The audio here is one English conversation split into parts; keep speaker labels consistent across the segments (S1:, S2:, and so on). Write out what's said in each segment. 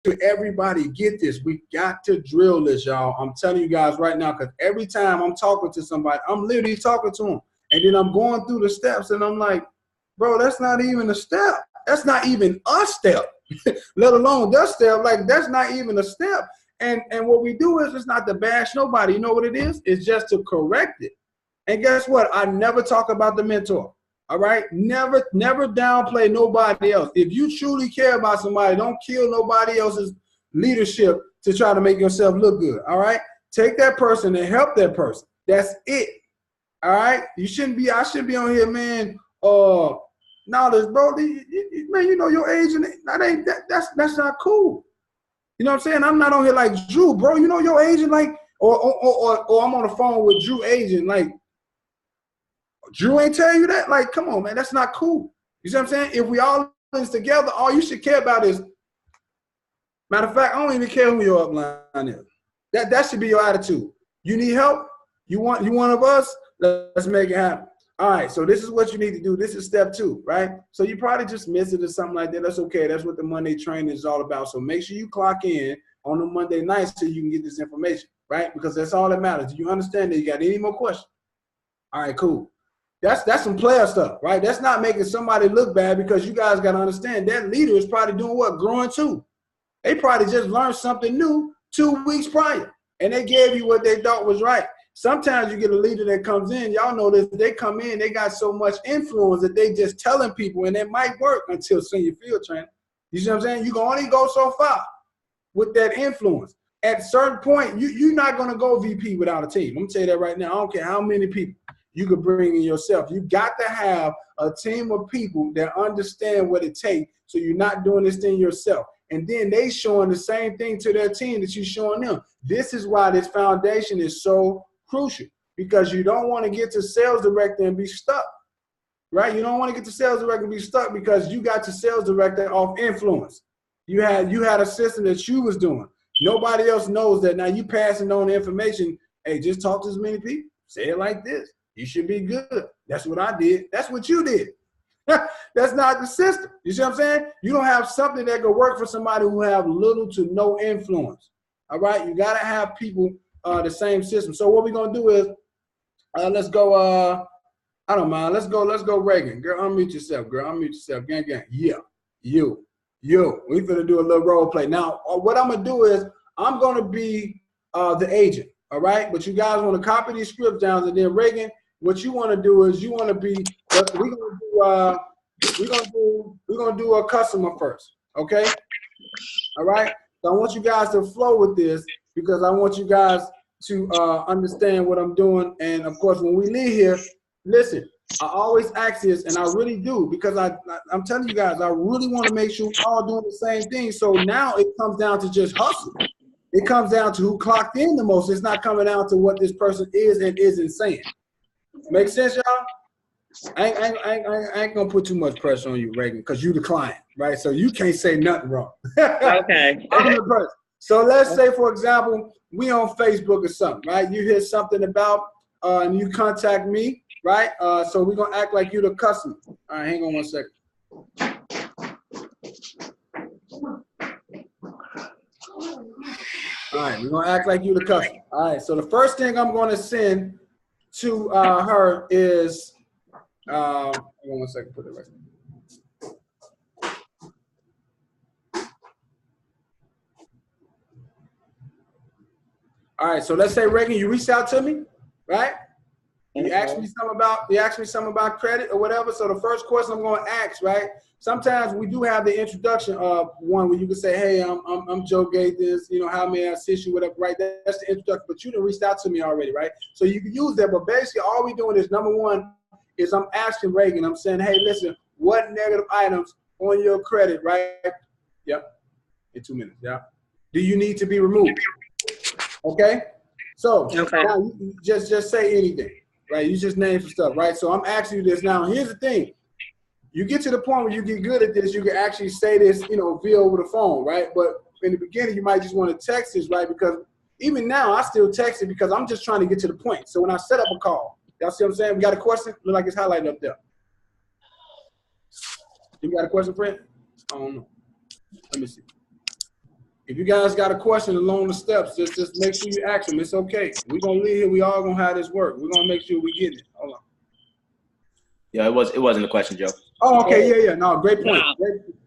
S1: sure everybody get this. We got to drill this, y'all. I'm telling you guys right now, because every time I'm talking to somebody, I'm literally talking to them. And then I'm going through the steps, and I'm like, bro, that's not even a step. That's not even a step, let alone the step. Like, that's not even a step. And what we do is, it's not to bash nobody. You know what it is? It's just to correct it. And guess what? I never talk about the mentor. All right? Never downplay nobody else. If you truly care about somebody, don't kill nobody else's leadership to try to make yourself look good. All right? Take that person and help that person. That's it. All right? I shouldn't be on here, man. Knowledge, bro. Man, you know your age, and that's not cool. You know what I'm saying? I'm not on here like Drew, bro. You know your agent, like, or I'm on the phone with Drew agent, like, Drew ain't tell you that? Like, come on, man, that's not cool. You see what I'm saying? If we all in this together, all you should care about is, matter of fact, I don't even care who your upline is. That should be your attitude. You need help? You one of us? Let's make it happen. All right, so this is what you need to do. This is step 2, right? So you probably just missed it or something like that. That's okay. That's what the Monday training is all about. So make sure you clock in on the Monday nights so you can get this information, right? Because that's all that matters. Do you understand that? You got any more questions? All right, cool. That's some player stuff, right? That's not making somebody look bad, because you guys got to understand that leader is probably doing what? Growing too. They probably just learned something new 2 weeks prior, and they gave you what they thought was right. Sometimes you get a leader that comes in, y'all know this, they come in, they got so much influence that they just telling people, and it might work until senior field training. You see what I'm saying? You can only go so far with that influence. At a certain point, you're not going to go VP without a team. I'm going to tell you that right now. I don't care how many people you could bring in yourself. You got to have a team of people that understand what it takes, so you're not doing this thing yourself. And then they showing the same thing to their team that you're showing them. This is why this foundation is so crucial, because you don't want to get to sales director and be stuck, right? You don't want to get to sales director and be stuck because you got to sales director off influence. You had a system that you was doing. Nobody else knows that. Now you passing on the information. Hey, just talk to as many people. Say it like this. You should be good. That's what I did. That's what you did. That's not the system. You see what I'm saying? You don't have something that could work for somebody who have little to no influence. All right? You got to have people the same system. So what we're going to do is, let's go, I don't mind. Let's go Reagan. Girl, unmute yourself. Girl, unmute yourself. Gang, gang. Yeah. You. We finna do a little role play. Now, what I'm going to do is, I'm going to be the agent. All right? But you guys want to copy these scripts down, and then Reagan, what you want to do is you want to be, we're gonna do a customer first, okay? All right. So I want you guys to flow with this, because I want you guys to understand what I'm doing. And of course, when we leave here, listen, I always ask this, and I really do, because I'm telling you guys, I really want to make sure we're all doing the same thing. So now it comes down to just hustle. It comes down to who clocked in the most. It's not coming down to what this person is and isn't saying. Make sense, y'all? I ain't gonna put too much pressure on you, Reagan, because you the client, right? So you can't say nothing wrong.
S2: Okay.
S1: I'm the person. So let's say, for example, we on Facebook or something, right? You hear something about, and you contact me, right? So we're gonna act like you the customer. All right, hang on one second. All right, we're gonna act like you the customer. All right, so the first thing I'm gonna send to her is, hang on one second, put it right. All right, so let's say, Reagan, you reached out to me, right? You asked me something about credit or whatever. So the first question I'm going to ask, right? Sometimes we do have the introduction of one where you can say, "Hey, I'm Joe Gaither. You know, how may I assist you?" Whatever, right? That's the introduction. But you done reached out to me already, right? So you can use that. But basically, all we doing is, number one, is I'm asking Reagan. I'm saying, "Hey, listen, what negative items on your credit, right? Yep, in 2 minutes. Yeah, do you need to be removed?" Okay. So now you just say anything. Right, you just name some stuff, right? So I'm asking you this now. Here's the thing: you get to the point where you get good at this, you can actually say this, you know, via over the phone, right? But in the beginning, you might just want to text this, right? Because even now, I still text it because I'm just trying to get to the point. So when I set up a call, y'all see what I'm saying? We got a question? Look like it's highlighted up there. You got a question, friend? I don't know. Let me see. If you guys got a question along the steps, just make sure you ask them. It's okay. We're gonna leave here. We all gonna have this work. We're gonna make sure we get it. Hold on.
S2: Yeah, it wasn't a question, Joe.
S1: Oh, okay, yeah. No, great point.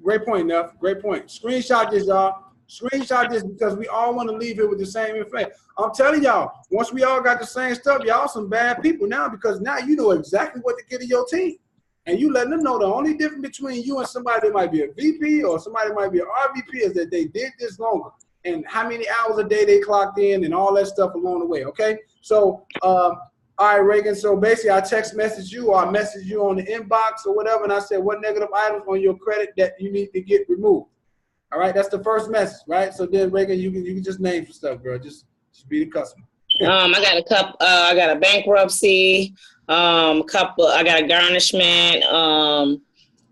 S1: Great point, Neff. Great point. Screenshot this, y'all. Screenshot this because we all want to leave here with the same information. I'm telling y'all, once we all got the same stuff, y'all some bad people now because now you know exactly what to get to your team. And you letting them know the only difference between you and somebody that might be a VP or somebody that might be an RVP is that they did this longer and how many hours a day they clocked in and all that stuff along the way, okay? So, all right, Reagan, so basically I text message you or I message you on the inbox or whatever, and I said, what negative items on your credit that you need to get removed? All right, that's the first message, right? So then, Reagan, you can just name some stuff, girl. Just be the customer.
S3: I got a bankruptcy, I got a garnishment,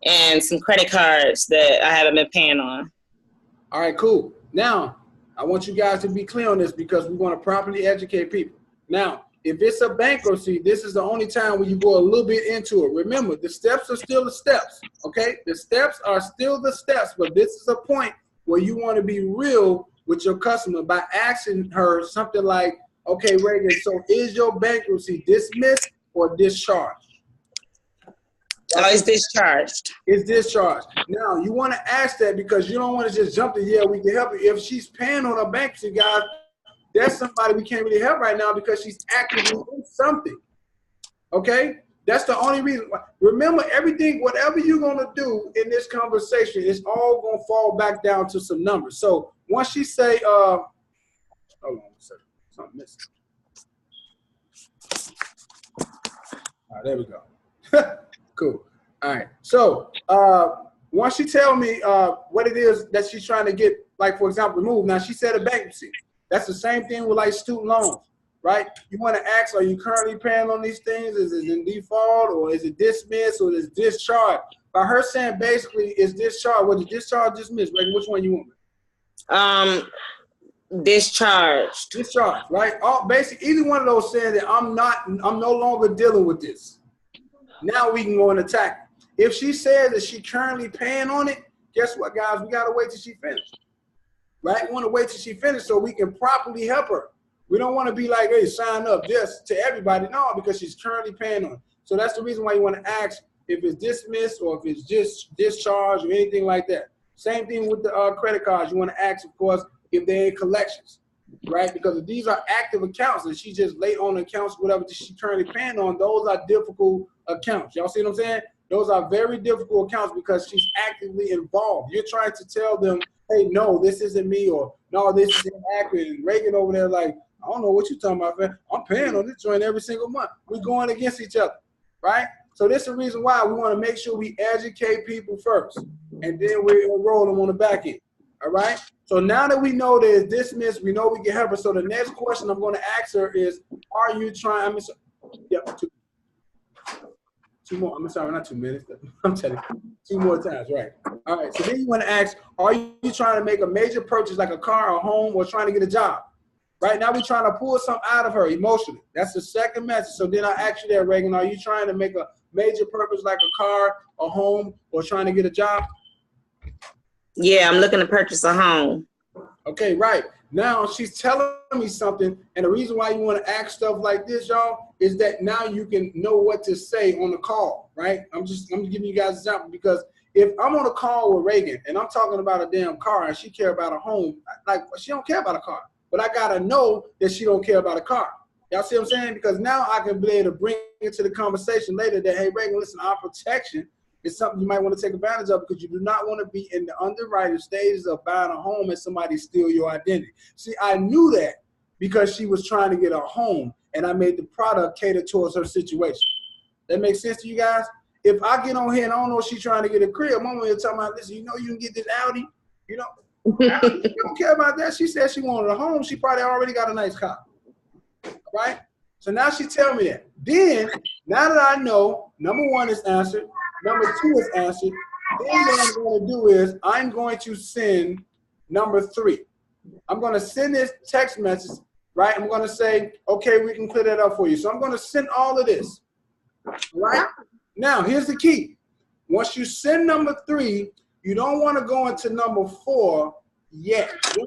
S3: and some credit cards that I haven't been paying on.
S1: All right, cool. Now, I want you guys to be clear on this because we want to properly educate people. Now, if it's a bankruptcy, this is the only time when you go a little bit into it. Remember, the steps are still the steps, okay? The steps are still the steps, but this is a point where you want to be real with your customer by asking her something like, okay, Reagan, so is your bankruptcy dismissed or discharged?
S3: Oh, it's discharged.
S1: It's discharged. Now, you want to ask that because you don't want to just jump to, yeah, we can help you. If she's paying on her bankruptcy, guys, that's somebody we can't really help right now because she's actively in something. Okay? That's the only reason. Remember, everything, whatever you're going to do in this conversation, it's all going to fall back down to some numbers. So once she say, hold on a second. Something missing. All right, there we go. Cool. All right. So once she tell me what it is that she's trying to get, like, for example, removed. Now, she said a bankruptcy. That's the same thing with, like, student loans, right? You want to ask, are you currently paying on these things? Is it in default or is it dismissed or is it discharged? By her saying basically it's discharged. Was it discharged, dismissed? Like, which one you want?
S3: Discharged.
S1: Discharged, right? All basically either one of those saying that I'm no longer dealing with this. Now we can go and attack it. If she says that she currently paying on it, guess what, guys? We gotta wait till she finishes. Right? We want to wait till she finishes so we can properly help her. We don't want to be like, hey, sign up this to everybody. No, because she's currently paying on it. So that's the reason why you want to ask if it's dismissed or if it's just discharged or anything like that. Same thing with the credit cards. You want to ask, of course, if they're in collections, right? Because if these are active accounts and she just late on accounts, whatever she's currently paying on, those are difficult accounts. Y'all see what I'm saying? Those are very difficult accounts because she's actively involved. You're trying to tell them, hey, no, this isn't me, or no, this is inaccurate. And Reagan over there like, I don't know what you're talking about, man. I'm paying on this joint every single month. We're going against each other, right? So this is the reason why we want to make sure we educate people first, and then we'll roll them on the back end, all right? So now that we know that it's dismissed, we know we can help her. So the next question I'm going to ask her is, are you trying, two more, I'm sorry, not 2 minutes. I'm telling you, 2 more times, right? All right, so then you want to ask, are you trying to make a major purchase like a car or home or trying to get a job? Right now we're trying to pull something out of her emotionally. That's the second message. So then I ask you there, Reagan, are you trying to make a major purpose like a car, a home, or trying to get a job?
S3: Yeah, I'm looking to purchase a home.
S1: Okay, right. Now she's telling me something, and the reason why you want to ask stuff like this, y'all, is that now you can know what to say on the call, right? I'm giving you guys an example because if I'm on a call with Reagan and I'm talking about a damn car and she care about a home, like she don't care about a car, but I gotta know that she don't care about a car. Y'all see what I'm saying? Because now I can be able to bring it to the conversation later that, hey, Reagan, listen, our protection is something you might want to take advantage of because you do not want to be in the underwriting stages of buying a home and somebody steal your identity. See, I knew that because she was trying to get a home and I made the product cater towards her situation. That makes sense to you guys? If I get on here and I don't know if she's trying to get a crib, I'm over here talking about, listen, you know you can get this Audi, you know? Audi, you don't care about that. She said she wanted a home. She probably already got a nice car, right? So now she tell me that. Then, now that I know, number 1 is answered, number 2 is answered, then what I'm going to do is I'm going to send number 3. I'm going to send this text message, right? I'm going to say, okay, we can clear that up for you. So I'm going to send all of this, right? Now, here's the key. Once you send number 3, you don't want to go into number 4 yet. You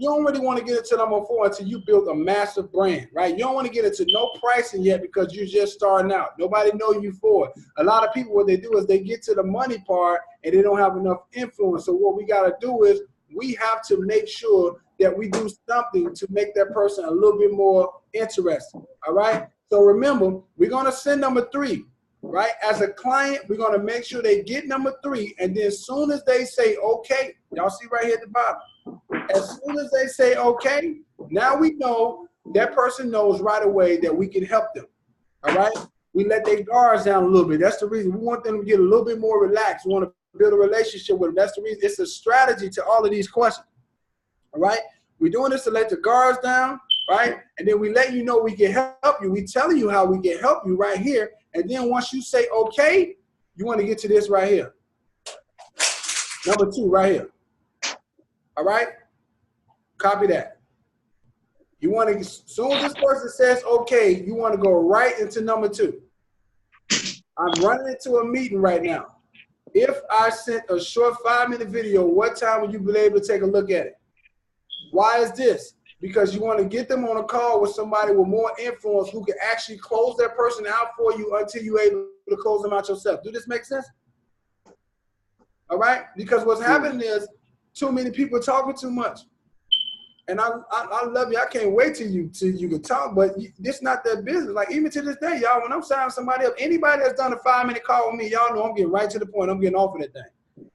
S1: don't really want to get into number 4 until you build a massive brand, right? You don't want to get into no pricing yet because you're just starting out. Nobody know you for it. A lot of people, what they do is they get to the money part and they don't have enough influence. So what we got to do is we have to make sure that we do something to make that person a little bit more interested, all right? So remember, we're going to send number 3. Right? As a client, we're going to make sure they get number 3. And then as soon as they say, okay, y'all see right here at the bottom. As soon as they say, okay, now we know that person knows right away that we can help them. All right? We let their guards down a little bit. That's the reason. We want them to get a little bit more relaxed. We want to build a relationship with them. That's the reason. It's a strategy to all of these questions. All right? We're doing this to let the guards down, right? And then we let you know we can help you. We telling you how we can help you right here. And then once you say, okay, you want to get to this right here. Number 2 right here. All right? Copy that. You want to, as soon as this person says, okay, you want to go right into number 2. I'm running into a meeting right now. If I sent a short 5-minute video, what time would you be able to take a look at it? Why is this? Because you want to get them on a call with somebody with more influence who can actually close that person out for you until you're able to close them out yourself. Do this make sense? All right? Because what's happening is too many people talking too much. And I love you. I can't wait till you can talk, but this not their business. Like even to this day, y'all, when I'm signing somebody up, anybody that's done a 5-minute call with me, y'all know I'm getting right to the point. I'm getting off of that thing.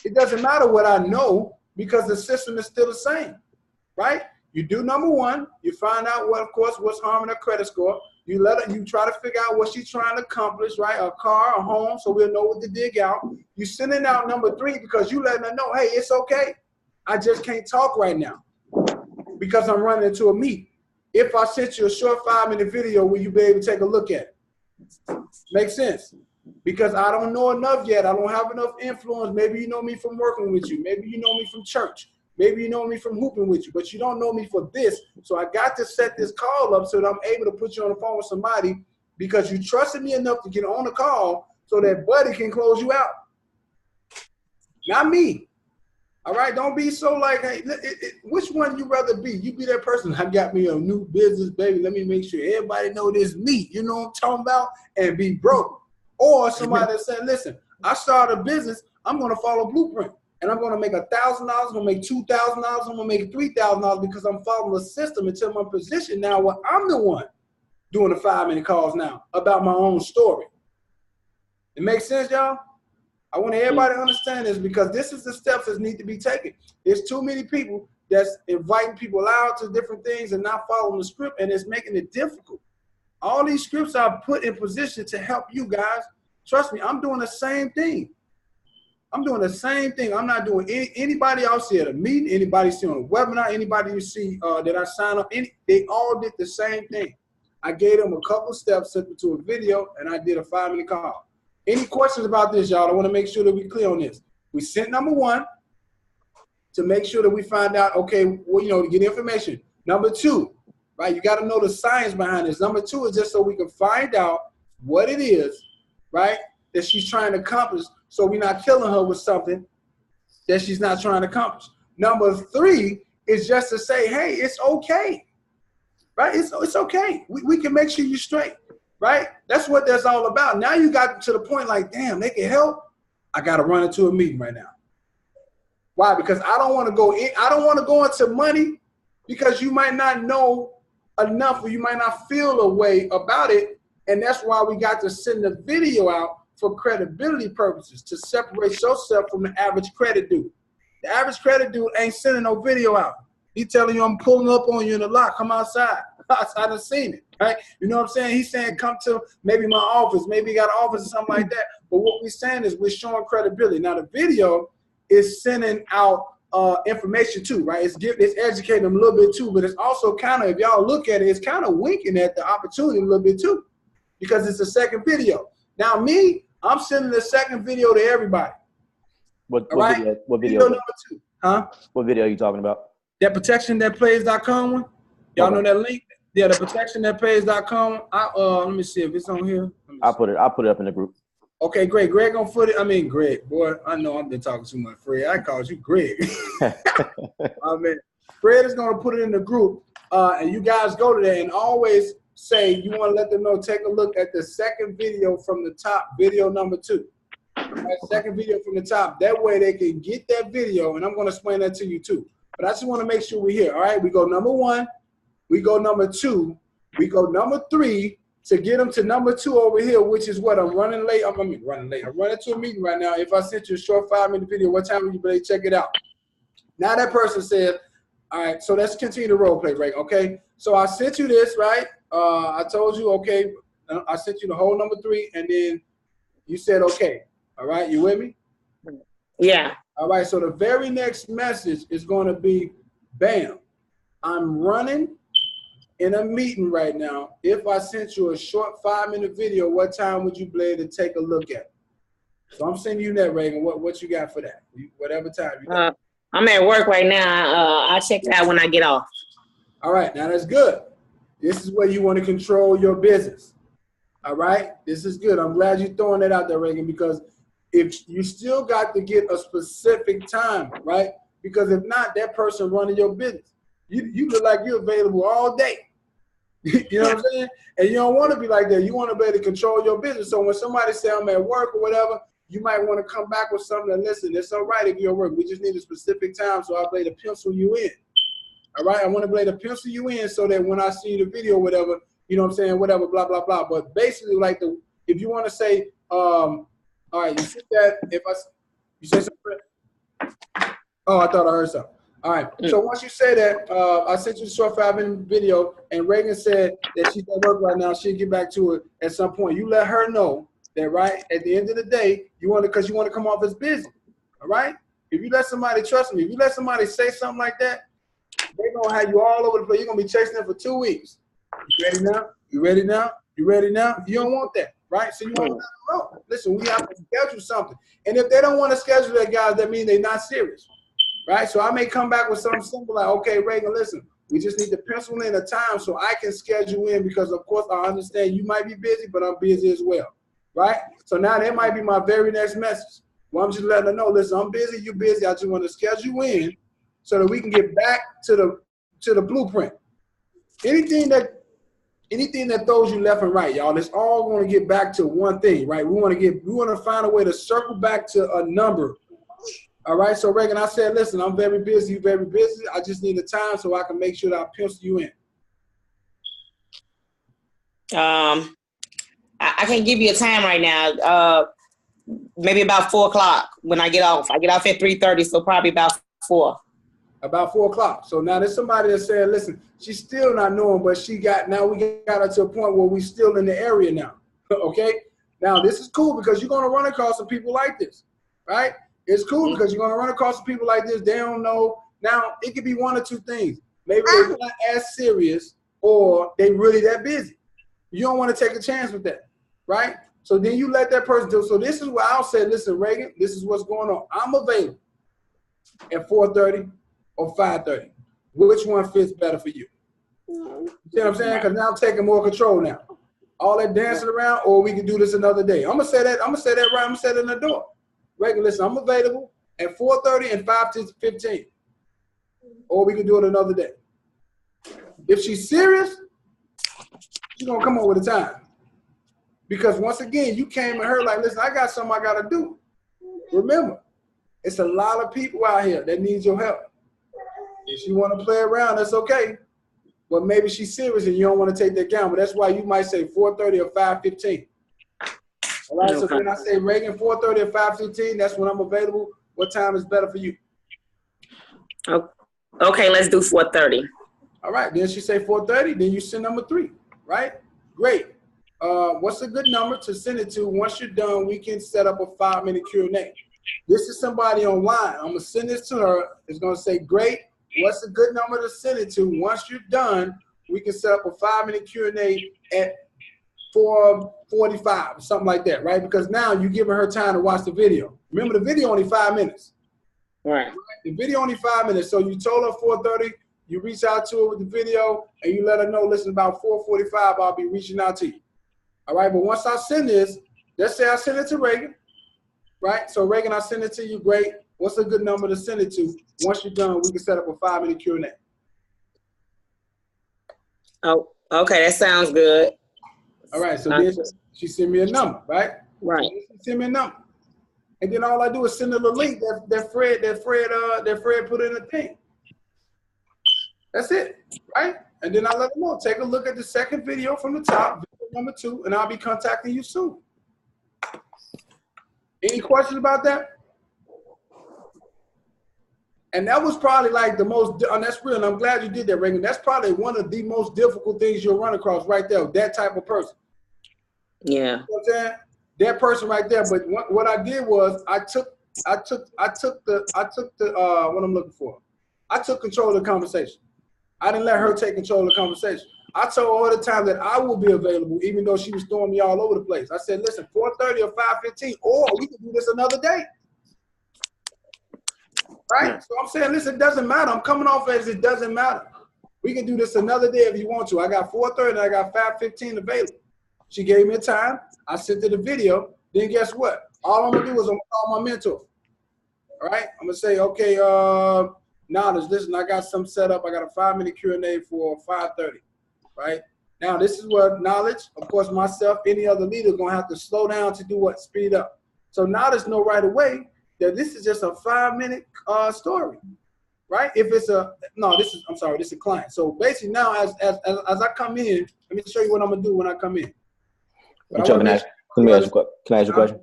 S1: It doesn't matter what I know because the system is still the same, right? You do number 1, you find out what, of course, what's harming her credit score. You try to figure out what she's trying to accomplish, right? A car, a home, so we'll know what to dig out. You sending out number 3 because you letting her know, hey, it's okay. I just can't talk right now because I'm running into a meet. If I sent you a short 5-minute video, will you be able to take a look at it? Makes sense. Because I don't know enough yet. I don't have enough influence. Maybe you know me from working with you. Maybe you know me from church. Maybe you know me from hooping with you, but you don't know me for this. So I got to set this call up so that I'm able to put you on the phone with somebody because you trusted me enough to get on the call so that buddy can close you out. Not me. All right? Don't be so like, hey, which one you rather be? You be that person, I got me a new business, baby. Let me make sure everybody know this me. You know what I'm talking about? And be broke. Or somebody that said, listen, I started a business. I'm going to follow Blueprint. And I'm going to make $1,000, I'm going to make $2,000, I'm going to make $3,000 because I'm following the system until my position now where I'm the one doing the 5-minute calls now about my own story. It makes sense, y'all? I want everybody to understand this because this is the steps that need to be taken. There's too many people that's inviting people out to different things and not following the script, and it's making it difficult. All these scripts are put in position to help you guys. Trust me, I'm doing the same thing. I'm doing the same thing. I'm not doing anybody else here at a meeting, anybody see on a webinar, anybody you see that I sign up, they all did the same thing. I gave them a couple of steps, sent them to a video, and I did a 5-minute call. Any questions about this, y'all? I want to make sure that we're clear on this. We sent number 1 to make sure that we find out, okay, well, you know, to get information. Number 2, right, you got to know the science behind this. Number 2 is just so we can find out what it is, right, that she's trying to accomplish. So we're not killing her with something that she's not trying to accomplish. Number 3 is just to say, hey, it's okay, right? It's okay. We can make sure you're straight, right? That's what that's all about. Now you got to the point like, damn, they can help. I got to run into a meeting right now. Why? Because I don't want to go in. I don't want to go into money because you might not know enough or you might not feel a way about it. And that's why we got to send the video out for credibility purposes, to separate yourself from the average credit dude. The average credit dude ain't sending no video out. He telling you, I'm pulling up on you in the lot, come outside. I done seen it, right? You know what I'm saying? He's saying, come to maybe my office, maybe he got an office or something like that. But what we're saying is we're showing credibility. Now the video is sending out information too, right? It's educating them a little bit too, but it's also kind of, if y'all look at it, it's kind of winking at the opportunity a little bit too, because it's a second video. Now me, I'm sending the second video to everybody.
S2: What
S1: right?
S2: video? What video?
S1: Video number 2. Huh?
S2: What video are you talking about?
S1: That protectionthatpays.com one. Y'all
S2: Okay.
S1: know that link? Yeah, the protectionthatpays.com. Let me see if it's on here.
S2: I'll put it up in the group.
S1: Okay, great. Greg gonna put it. I mean, Greg, boy, I know I've been talking too much. Fred, I called you Greg. I mean, Fred is gonna put it in the group, and you guys go to there and always say you want to let them know. Take a look at the second video from the top, video number 2. That second video from the top. That way they can get that video, and I'm gonna explain that to you too. But I just want to make sure we're here. All right, we go number 1, we go number 2, we go number 3. To get them to number 2 over here, which is what I'm running late. I'm running to a meeting right now. If I sent you a short 5-minute video, what time would you better check it out? Now that person said, all right, so let's continue the role play break, okay? So I sent you this, right? I told you, okay, I sent you the whole number 3, and then you said, okay. All right, you with me?
S3: Yeah.
S1: All right, so the very next message is going to be, bam, I'm running in a meeting right now. If I sent you a short 5-minute video, what time would you be able to take a look at? So I'm sending you that, Reagan. What you got for that? Whatever time you got.
S3: I'm at work right now. I'll check it out when I get off.
S1: All right, now that's good. This is where you want to control your business. All right, this is good. I'm glad you're throwing that out there, Reagan, because if you still got to get a specific time, right? Because if not, that person running your business. You look like you're available all day. You know what I'm saying? And you don't want to be like that. You want to be able to control your business. So when somebody say I'm at work or whatever, you might want to come back with something and listen. It's all right if you're at work. We just need a specific time so I'll be able to pencil you in. All right? I want to be able to pencil you in so that when I see the video or whatever, you know what I'm saying, whatever, blah, blah, blah. But basically, like, if you want to say, all right, you see that, you say something? Oh, I thought I heard something. All right, so once you say that, I sent you the short 5-minute video, and Reagan said that she's at work right now. She'll get back to it at some point. You let her know that, right, at the end of the day, because you want to come off as busy, all right? If you let somebody, trust me, if you let somebody say something like that, they're going to have you all over the place. You're going to be chasing them for 2 weeks. You ready now? You ready now? You ready now? You don't want that, right? So you want to let them know. Listen, we have to schedule something. And if they don't want to schedule that, guys, that means they're not serious. Right, so I may come back with something simple like, okay, Reagan, listen, we just need to pencil in a time so I can schedule in because, of course, I understand you might be busy, but I'm busy as well, right? So now that might be my very next message. Well, I'm just letting her know, listen, I'm busy, you're busy. I just want to schedule you in so that we can get back to the blueprint. Anything that throws you left and right, y'all, it's all going to get back to one thing, right? We want to find a way to circle back to a number. All right, so Reagan, I said, listen, I'm very busy, you're very busy. I just need the time so I can make sure that I pencil you in.
S3: I can't give you a time right now. Maybe about 4 o'clock when I get off. I get off at 3:30, so probably about 4.
S1: About 4 o'clock. So now there's somebody that said, listen, she's still not knowing, but we got her to a point where we're still in the area now. Okay? Now this is cool because you're gonna run across some people like this, right? It's cool because you're going to run across some people like this. They don't know. Now, it could be one or two things. Maybe they're not as serious or they really that busy. You don't want to take a chance with that, right? So then you let that person do. So this is where I'll say, listen, Reagan, this is what's going on. I'm available at 4:30 or 5:30. Which one fits better for you? You see what I'm saying? Because now I'm taking more control now. All that dancing around, or we can do this another day. I'm going to say that right. I'm going to say that in the door. Reagan, listen, I'm available at 4:30 and 5:15. Or we can do it another day. If she's serious, she's going to come up with a time. Because once again, you came at her like, listen, I got something I got to do. Remember, it's a lot of people out here that need your help. If she want to play around, that's okay. But maybe she's serious and you don't want to take that down. But that's why you might say 4:30 or 5:15. All right, so then I say, Reagan, 4:30 or 5:15, that's when I'm available. What time is better for you?
S3: Okay, let's do 4:30.
S1: All right, then she say 4:30, then you send number 3, right? Great. What's a good number to send it to? Once you're done, we can set up a 5-minute Q&A. This is somebody online. I'm going to send this to her. It's going to say, great. What's a good number to send it to? Once you're done, we can set up a 5-minute Q&A at 4:45 or something like that, right? Because now you're giving her time to watch the video. Remember, the video only 5 minutes.
S3: Right.
S1: The video only 5 minutes. So you told her 4:30, you reach out to her with the video, and you let her know, listen, about 4:45, I'll be reaching out to you. All right, but once I send this, let's say I send it to Reagan, right? So Reagan, I send it to you. Great. What's a good number to send it to? Once you're done, we can set up a 5-minute Q&A.
S3: Oh, okay, that sounds good.
S1: All right. So then she sent me a number, right?
S3: Right.
S1: So she sent me a number, and then all I do is send her the link that Fred put in the thing. That's it, right? And then I let them know. Take a look at the second video from the top, video number 2, and I'll be contacting you soon. Any questions about that? And that was probably like the most, and that's real, and I'm glad you did that, Reagan. That's probably one of the most difficult things you'll run across right there, that type of person.
S3: Yeah.
S1: You know what I'm saying? That person right there. But what I did was I took what I'm looking for. I took control of the conversation. I didn't let her take control of the conversation. I told her all the time that I will be available, even though she was throwing me all over the place. I said, listen, 4:30 or 5:15, or we can do this another day. Right? So I'm saying, listen, it doesn't matter. I'm coming off as it doesn't matter. We can do this another day if you want to. I got 4:30 and I got 5:15 available. She gave me a time. I sent her the video. Then guess what? All I'm going to do is I'm going to call my mentor. All right? I'm going to say, okay, Knowledge, listen, I got some set up. I got a 5-minute Q&A for 5:30. Right? Now, this is where Knowledge, of course, myself, any other leader is going to have to slow down to do what? Speed up. So Knowledge know right away that this is just a 5-minute story, right? If it's this is a client. So basically now as I come in, let me show you what I'm gonna do when I come in.
S2: Can I ask you a question?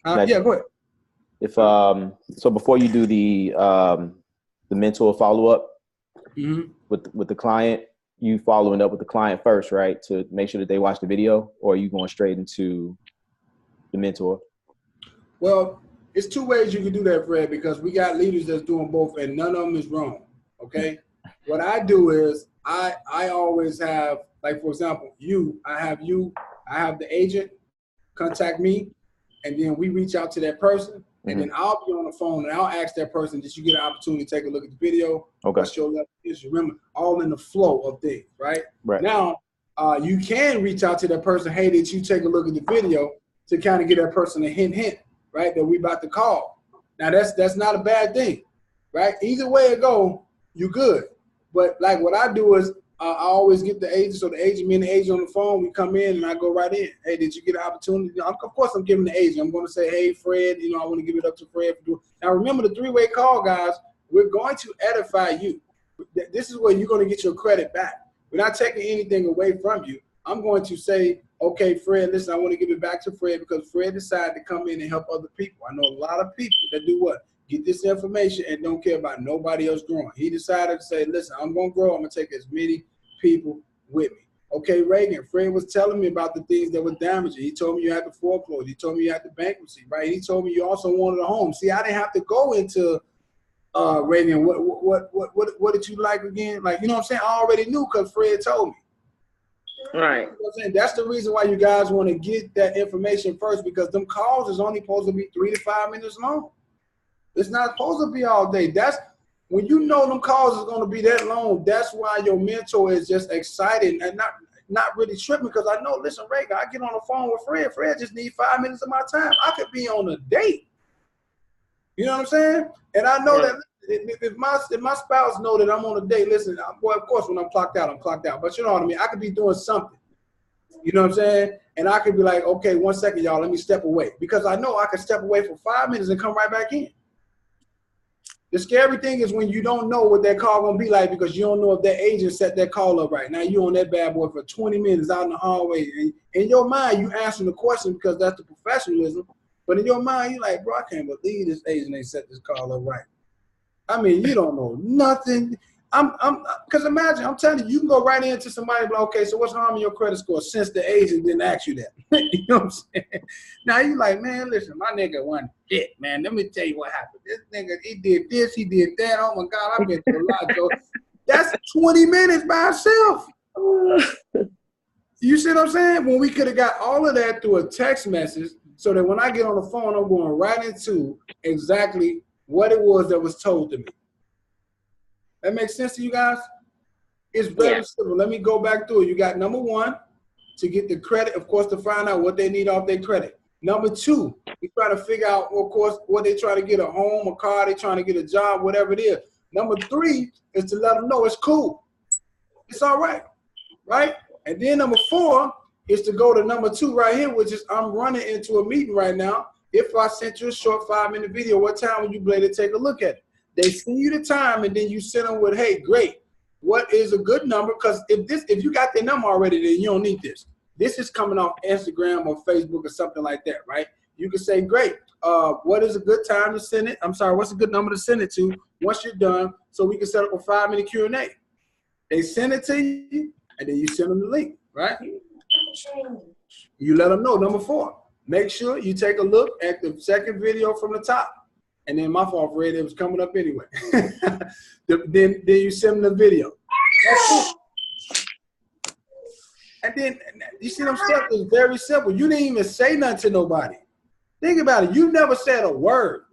S1: Yeah, go ahead.
S2: If so before you do the mentor follow-up with the client, you following up with the client first, right? To make sure that they watch the video, or are you going straight into the mentor?
S1: Well, it's 2 ways you can do that, Fred, because we got leaders that's doing both, and none of them is wrong. Okay. What I do is I always have, like, for example, I have the agent contact me, and then we reach out to that person, and then I'll be on the phone and I'll ask that person, did you get an opportunity to take a look at the video?
S2: Okay.
S1: What's your level of interest? Remember, all in the flow of things, right?
S2: Right.
S1: Now, you can reach out to that person, hey, did you take a look at the video, to kind of get that person a hint, right, that we about to call. Now, that's not a bad thing, right? Either way it go, you good. But like what I do is I always get the agent, so the agent, me and the agent on the phone, we come in and I go right in. Hey, did you get an opportunity? Of course, I'm giving the agent. I'm going to say, hey, Fred, I want to give it up to Fred. Now, remember the 3-way call, guys. We're going to edify you. This is where you're going to get your credit back. We're not taking anything away from you. I'm going to say, okay, Fred, listen, I want to give it back to Fred because Fred decided to come in and help other people. I know a lot of people that do what? Get this information and don't care about nobody else growing. He decided to say, listen, I'm going to grow. I'm going to take as many people with me. Okay, Reagan, Fred was telling me about the things that were damaging. He told me you had the foreclosure. He told me you had the bankruptcy, right? He told me you also wanted a home. See, I didn't have to go into Reagan, what did you like again? Like, you know what I'm saying? I already knew because Fred told me.
S3: Right.
S1: You know what I'm saying? That's the reason why you guys want to get that information first, because them calls is only supposed to be 3 to 5 minutes long. It's not supposed to be all day. That's when you know them calls is going to be that long. That's why your mentor is just excited and not really tripping, because I know, listen, Reagan, I get on the phone with Fred. Fred just need 5 minutes of my time. I could be on a date. You know what I'm saying? And I know that if my spouse know that I'm on a date, listen, boy, of course, when I'm clocked out, I'm clocked out. But you know what I mean? I could be doing something. You know what I'm saying? And I could be like, okay, 1 second, y'all, let me step away. Because I know I can step away for 5 minutes and come right back in. The scary thing is when you don't know what that call gonna be like, because you don't know if that agent set that call up right. Now you on that bad boy for 20 minutes out in the hallway. And in your mind, you answering the question because that's the professionalism. But in your mind, you're like, bro, I can't believe this agent ain't set this call up right. I mean, you don't know nothing. Because imagine, I'm telling you, you can go right into somebody and be like, okay, so what's harming your credit score since the agent didn't ask you that? You know what I'm saying? Now you like, man, listen, my nigga wasn't shit, man. Let me tell you what happened. This nigga, he did this, he did that. Oh my God, I've been through a lot, Joe. That's 20 minutes by itself. You see what I'm saying? When we could have got all of that through a text message, so that when I get on the phone, I'm going right into exactly what it was that was told to me. That makes sense to you guys? It's very simple. Let me go back through it. You got number 1, to get the credit, of course, to find out what they need off their credit. Number two, we try to figure out, of course, what they try to get, a home, a car, they trying to get a job, whatever it is. Number three is to let them know it's cool. It's all right, right? And then number four is to go to number two right here, which is I'm running into a meeting right now. If I sent you a short 5-minute video, what time would you be able to take a look at it? They send you the time, and then you send them with, hey, great. What is a good number? Because if you got their number already, then you don't need this. This is coming off Instagram or Facebook or something like that, right? You can say, great. What is a good time to send it? I'm sorry, what's a good number to send it to once you're done, so we can set up a 5-minute Q&A. They send it to you, and then you send them the link, right? You let them know. Number four, make sure you take a look at the second video from the top. And then my fault, Fred, it was coming up anyway. then you send them the video. That's it. And then, you see them steps, it's very simple. You didn't even say nothing to nobody. Think about it. You never said a word.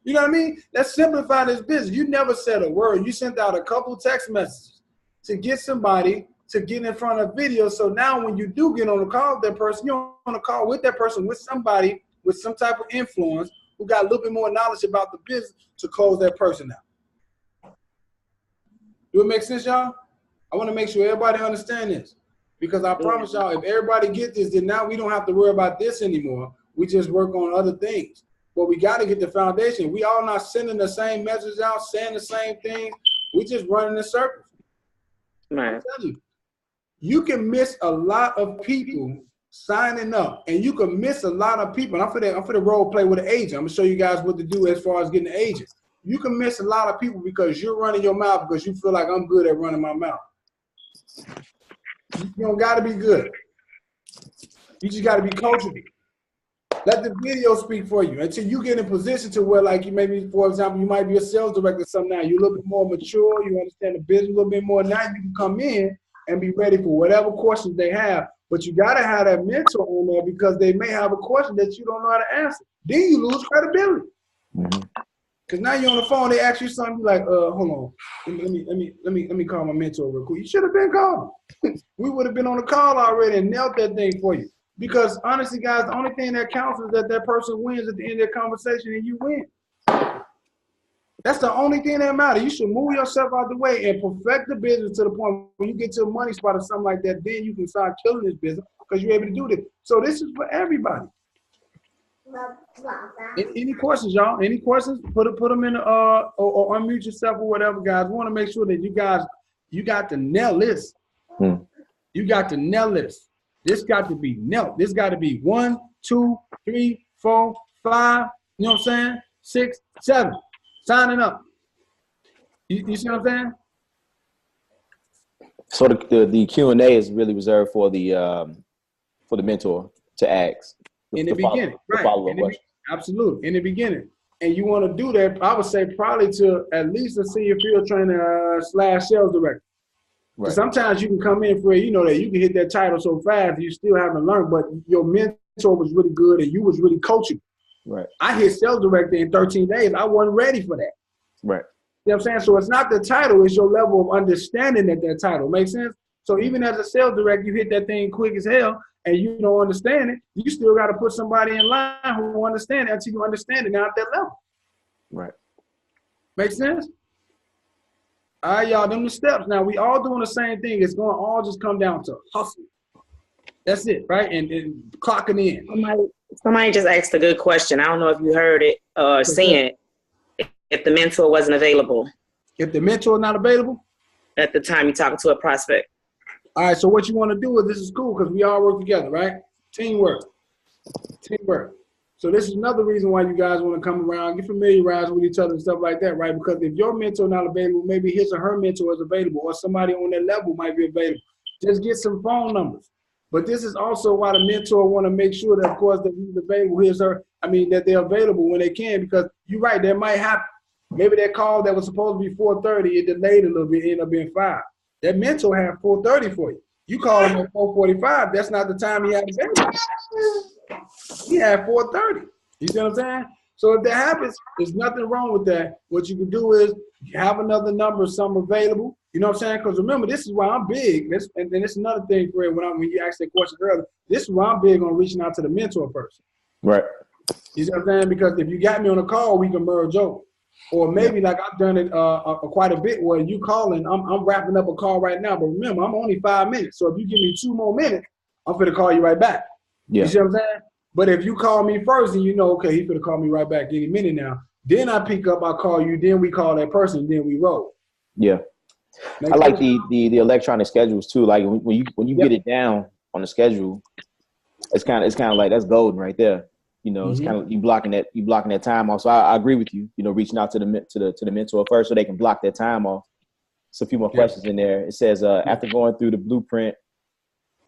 S1: You know what I mean? Let's simplify this business. You never said a word. You sent out a couple text messages to get somebody to get in front of video. So now when you do get on a call with that person, you're on a call with that person, with somebody with some type of influence who got a little bit more knowledge about the business to close that person out. Do it make sense, y'all? I want to make sure everybody understand this, because I promise y'all, if everybody get this, then now we don't have to worry about this anymore. We just work on other things. But we got to get the foundation. We all not sending the same message out, saying the same thing. We just running in circles.
S3: Right.
S1: I'm telling you, you can miss a lot of people signing up, and you can miss a lot of people. And I'm for the role play with an agent. I'm gonna show you guys what to do as far as getting an agent. You can miss a lot of people because you're running your mouth because you feel like I'm good at running my mouth. You don't got to be good. You just got to be coachable. Let the video speak for you until you get in position to where, like, you maybe, for example, you might be a sales director or something now. You're a little bit more mature. You understand the business a little bit more. Now you can come in and be ready for whatever questions they have. But you got to have that mentor on there because they may have a question that you don't know how to answer. Then you lose credibility. Because now you're on the phone, they ask you something, you're like, hold on, let me call my mentor real quick. You should have been called. We would have been on the call already and nailed that thing for you. Because honestly, guys, the only thing that counts is that person wins at the end of the conversation and you win. That's the only thing that matters. You should move yourself out the way and perfect the business to the point when you get to a money spot or something like that, then you can start killing this business because you're able to do this. So this is for everybody. Any questions, y'all? Any questions? Put them in or unmute yourself or whatever, guys. We want to make sure that you got to nail this. You got to nail this. This got to be nailed. This got to be 1, 2, 3, 4, 5. You know what I'm saying? 6, 7. Signing up. You see what I'm saying?
S2: So the Q&A is really reserved for the mentor to ask.
S1: In the beginning, right? Absolutely, in the beginning, and you want to do that. I would say probably to at least a senior field trainer / sales director. Right. Sometimes you can come in for that you can hit that title so fast you still haven't learned, but your mentor was really good and you was really coaching.
S2: Right.
S1: I hit sales director in 13 days. I wasn't ready for that.
S2: Right.
S1: You know what I'm saying? So it's not the title; it's your level of understanding that title. Make sense? So even as a sales director, you hit that thing quick as hell. And you don't understand it, you still got to put somebody in line who understand it until you understand it now at that level.
S2: Right.
S1: Make sense? All right, y'all, them the steps. Now, we all doing the same thing. It's going to all just come down to hustle. That's it, right? And clocking in.
S3: Somebody just asked a good question. I don't know if you heard it or seen it. If the mentor wasn't available.
S1: If the mentor not available?
S3: At the time you're talking to a prospect.
S1: All right, so what you want to do is, this is cool because we all work together, right? Teamwork. So this is another reason why you guys want to come around, get familiarized with each other and stuff like that, right? Because if your mentor not available, maybe his or her mentor is available or somebody on that level might be available. Just get some phone numbers. But this is also why the mentor want to make sure that, of course, that he's available, that they're available when they can, because you're right, that might happen. Maybe that call that was supposed to be 4:30, it delayed a little bit, ended up being 5. That mentor had 4:30 for you. You call him at 4:45. That's not the time he had available. He had 4:30. You see what I'm saying? So if that happens, there's nothing wrong with that. What you can do is have another number of some available. You know what I'm saying? Because remember, this is why I'm big. And then it's another thing, Fred, when you asked that question earlier, this is why I'm big on reaching out to the mentor person.
S2: Right.
S1: You see what I'm saying? Because if you got me on a call, we can merge over. Or maybe like I've done it quite a bit where you calling, I'm wrapping up a call right now. But remember, I'm only 5 minutes. So if you give me 2 more minutes, I'm going to call you right back.
S2: Yeah.
S1: You see what I'm saying? But if you call me first and you know, okay, he's going to call me right back any minute now, then I pick up, I call you, then we call that person, then we roll.
S2: Yeah. I like the electronic schedules too. Like when you get it down on the schedule, it's kind of like that's golden right there. You know, it's kind of you blocking that time off. So I agree with you. You know, reaching out to the mentor first so they can block that time off. So a few more questions in there. It says after going through the blueprint,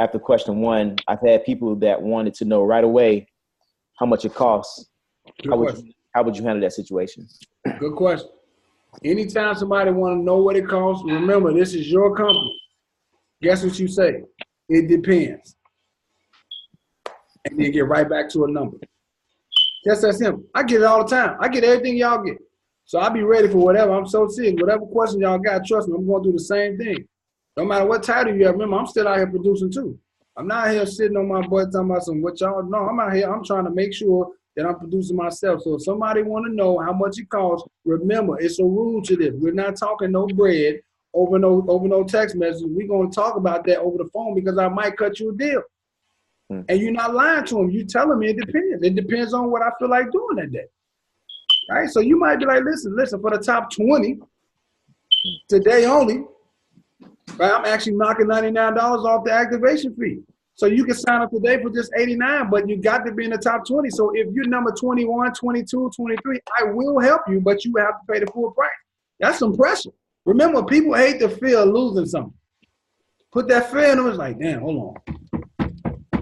S2: after question 1, I've had people that wanted to know right away how much it costs. How would you handle that situation?
S1: Good question. Anytime somebody want to know what it costs, remember, this is your company. Guess what you say? It depends. And then get right back to a number. Just that simple. I get it all the time. I get everything y'all get. So I'll be ready for whatever. I'm so serious. Whatever question y'all got, trust me, I'm going to do the same thing. No matter what title you have, remember, I'm still out here producing too. I'm not here sitting on my butt talking about some what y'all know. I'm out here, I'm trying to make sure that I'm producing myself. So if somebody want to know how much it costs, remember, it's a rule to this. We're not talking no bread over no text messages. We're going to talk about that over the phone because I might cut you a deal. And you're not lying to them. You telling me it depends. It depends on what I feel like doing that day. Right? So you might be like, listen, for the top 20, today only, right, I'm actually knocking $99 off the activation fee. So you can sign up today for just $89, but you got to be in the top 20. So if you're number 21, 22, 23, I will help you, but you have to pay the full price. That's some pressure. Remember, people hate the fear of losing something. Put that fear in them. It's like, damn, hold on.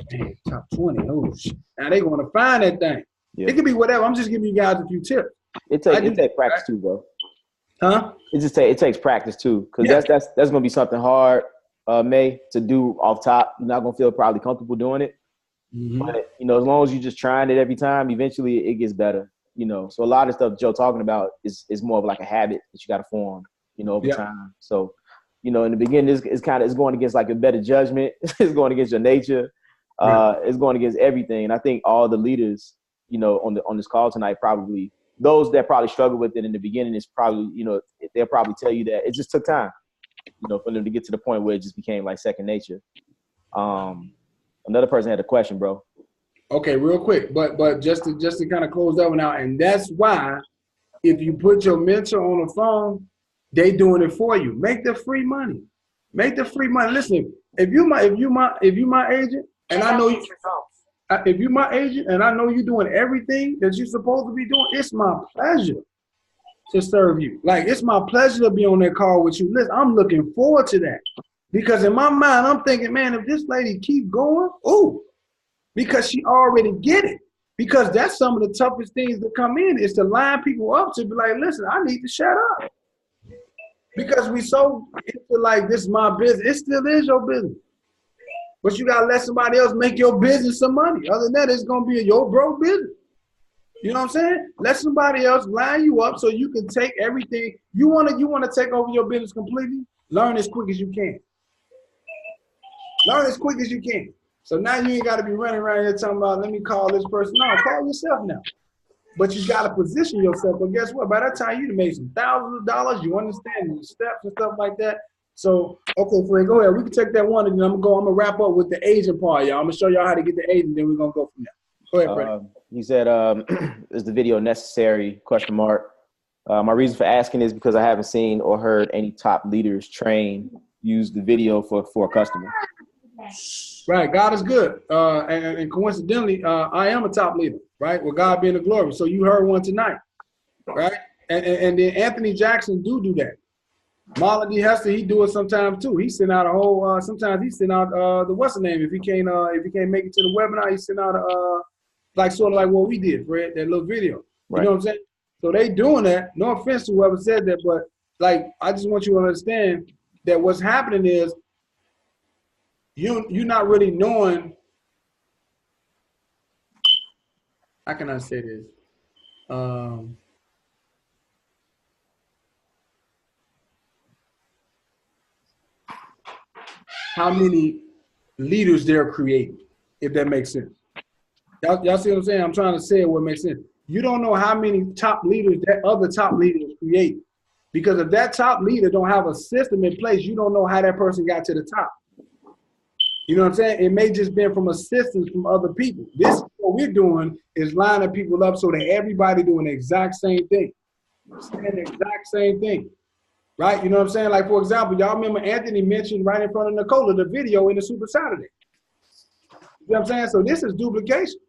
S1: Damn, top 20. Oh, shit. Now they're going to find that thing. Yeah. It could be whatever. I'm just giving you guys a few tips.
S2: It takes practice too, bro.
S1: Huh?
S2: It takes practice too, because that's going to be something hard, May, to do off top. You're not going to feel probably comfortable doing it. But, you know, as long as you're just trying it every time, eventually it gets better, you know. So a lot of stuff Joe talking about is more of like a habit that you got to form, you know, over time. So, you know, in the beginning, it's going against like a better judgment. It's going against your nature. It's going against everything. And I think all the leaders, you know, on this call tonight, probably those that probably struggle with it in the beginning is probably, you know, they'll probably tell you that it just took time, you know, for them to get to the point where it just became like second nature. Another person had a question, bro. Okay,
S1: real quick, but just to kind of close that one out, and that's why if you put your mentor on the phone, they doing it for you. Make the free money. Make the free money. Listen, if you my agent, and I know you, if you're my agent and I know you're doing everything that you're supposed to be doing, it's my pleasure to serve you. Like, it's my pleasure to be on that call with you. Listen, I'm looking forward to that. Because in my mind, I'm thinking, man, if this lady keep going, because she already get it. Because that's some of the toughest things that come in is to line people up to be like, listen, I need to shut up. Because we so into like, this is my business. It still is your business. But you got to let somebody else make your business some money. Other than that, it's going to be your broke business. You know what I'm saying? Let somebody else line you up so you can take everything. You want to take over your business completely? Learn as quick as you can. Learn as quick as you can. So now you ain't got to be running around here talking about, let me call this person. No, call yourself now. But you got to position yourself. But guess what? By that time, you've made some thousands of dollars. You understand the steps and stuff like that. So, okay, Fred, go ahead. We can take that one, and then I'm going to wrap up with the agent part, y'all. I'm going to show y'all how to get the agent, then we're going to go from there. Go ahead, Fred.
S2: He said, is the video necessary? ? My reason for asking is because I haven't seen or heard any top leaders use the video for a customer.
S1: Right. God is good. And coincidentally, I am a top leader, right? With God being the glory. So you heard one tonight, right? And then Anthony Jackson do that. Marlon D. Hester, he do it sometimes too. He send out a whole, sometimes he send out the what's the name? If he can't make it to the webinar, he send out like sort of like what we did, Fred, that little video. Right. You know what I'm saying? So they doing that. No offense to whoever said that, but like I just want you to understand that what's happening is you're not really knowing. How can I say this? Um, how many leaders they're creating, if that makes sense. Y'all see what I'm saying? I'm trying to say what makes sense. You don't know how many top leaders that other top leaders create. Because if that top leader don't have a system in place, you don't know how that person got to the top. You know what I'm saying? It may just been from assistance from other people. This, what we're doing is lining people up so that everybody doing the exact same thing. Saying the exact same thing. Right? You know what I'm saying? Like, for example, y'all remember Anthony mentioned right in front of Nicola the video in the Super Saturday. You know what I'm saying? So this is duplication.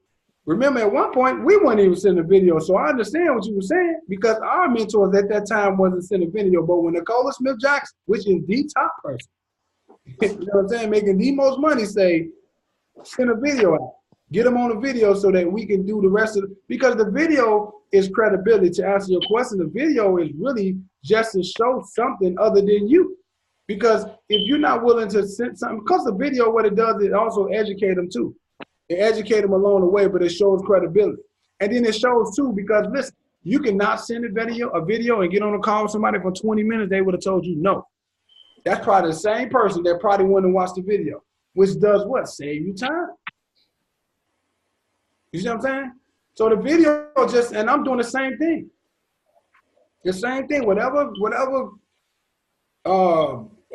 S1: Remember, at one point, we weren't even sending a video. So I understand what you were saying because our mentors at that time wasn't sending video. But when Nicola Smith Jackson, which is the top person, you know what I'm saying, making the most money, say, send a video out. Get them on a video so that we can do the rest of it. Because the video is credibility. To answer your question, the video is really just to show something other than you. Because if you're not willing to send something, because the video, what it does, it also educate them too. It educate them along the way, but it shows credibility. And then it shows too, because listen, you cannot send a video and get on a call with somebody for 20 minutes, they would have told you no. That's probably the same person that probably went and watched the video, which does what? Save you time. You see what I'm saying? So the video just, and I'm doing the same thing. The same thing, whatever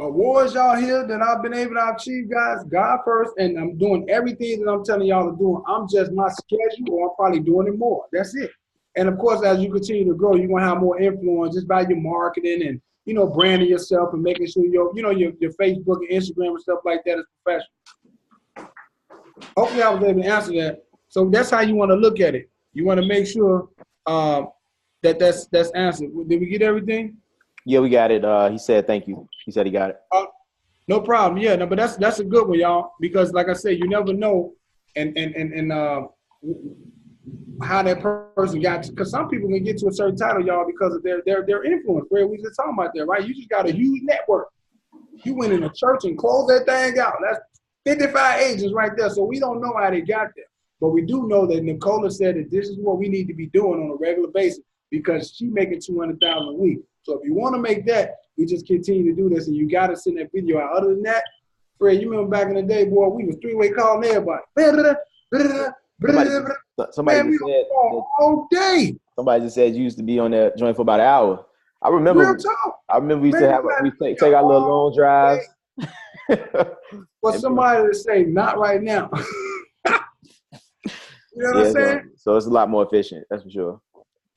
S1: awards y'all hear that I've been able to achieve, guys, God first, and I'm doing everything that I'm telling y'all to do. I'm just my schedule, or I'm probably doing it more. That's it. And of course, as you continue to grow, you're gonna have more influence just by your marketing and, you know, branding yourself and making sure your Facebook and Instagram and stuff like that is professional. Hopefully I was able to answer that. So that's how you want to look at it. You want to make sure that's answered. Did we get everything?
S2: Yeah, we got it. He said thank you. He said he got it.
S1: No problem. Yeah, no, but that's a good one, y'all. Because like I said, you never know, and how that person got to. Because some people can get to a certain title, y'all, because of their influence. Where we just talking about that, right? You just got a huge network. You went in a church and closed that thing out. That's 55 agents right there. So we don't know how they got there. But we do know that Nicola said that this is what we need to be doing on a regular basis because she making $200,000 a week. So if you want to make that, we just continue to do this, and you got to send that video out. Other than that, Fred, you remember back in the day, boy, we was three-way calling everybody.
S2: Somebody just said
S1: all day.
S2: Somebody just said you used to be on that joint for about an hour. I remember we used to have take our little long drives.
S1: For somebody to say not right now. You know what I'm saying?
S2: So it's a lot more efficient, that's for sure.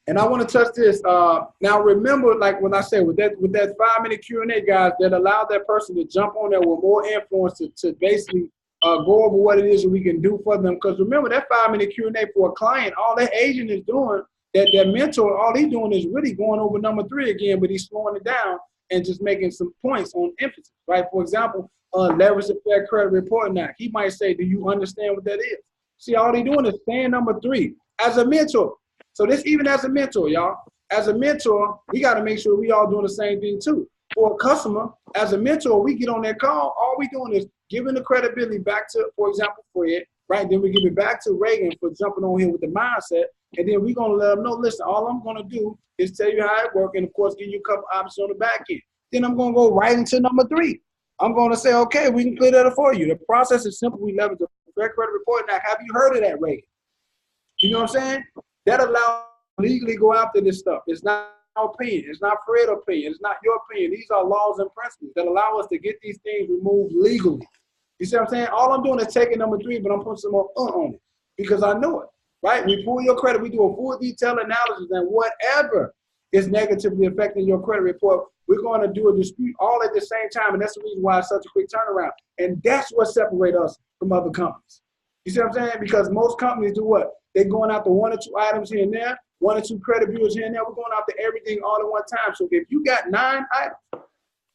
S1: And I want to touch this. Now remember, like when I say with that 5-minute Q&A, guys, that allowed that person to jump on there with more influence to basically go over what it is that we can do for them. Because remember, that 5-minute Q&A for a client, all that agent is doing, that mentor, all he's doing is really going over number 3 again, but he's slowing it down and just making some points on emphasis, right? For example, leverage the Fair Credit Reporting Act. He might say, do you understand what that is? See, all they're doing is saying number 3 as a mentor. So this even as a mentor, y'all. As a mentor, we got to make sure we all doing the same thing too. For a customer, as a mentor, we get on that call, all we doing is giving the credibility back to, for example, Fred, right? Then we give it back to Reagan for jumping on here with the mindset. And then we're going to let them know, listen, all I'm going to do is tell you how it works and, of course, give you a couple options on the back end. Then I'm going to go right into number 3. I'm going to say, okay, we can clear that for you. The process is simple. We leverage the Fair Credit Reporting Act. Have you heard of that, Reagan? You know what I'm saying? That allows legally go after this stuff. It's not our opinion. It's not Fred's opinion. It's not your opinion. These are laws and principles that allow us to get these things removed legally. You see what I'm saying? All I'm doing is taking number 3, but I'm putting some more on it because I know it, right? We pull your credit. We do a full detailed analysis, and whatever is negatively affecting your credit report, we're going to do a dispute all at the same time, and that's the reason why it's such a quick turnaround. And that's what separates us from other companies. You see what I'm saying? Because most companies do what? They're going after 1 or 2 items here and there, 1 or 2 credit bureaus here and there. We're going after everything all at one time. So if you got 9 items,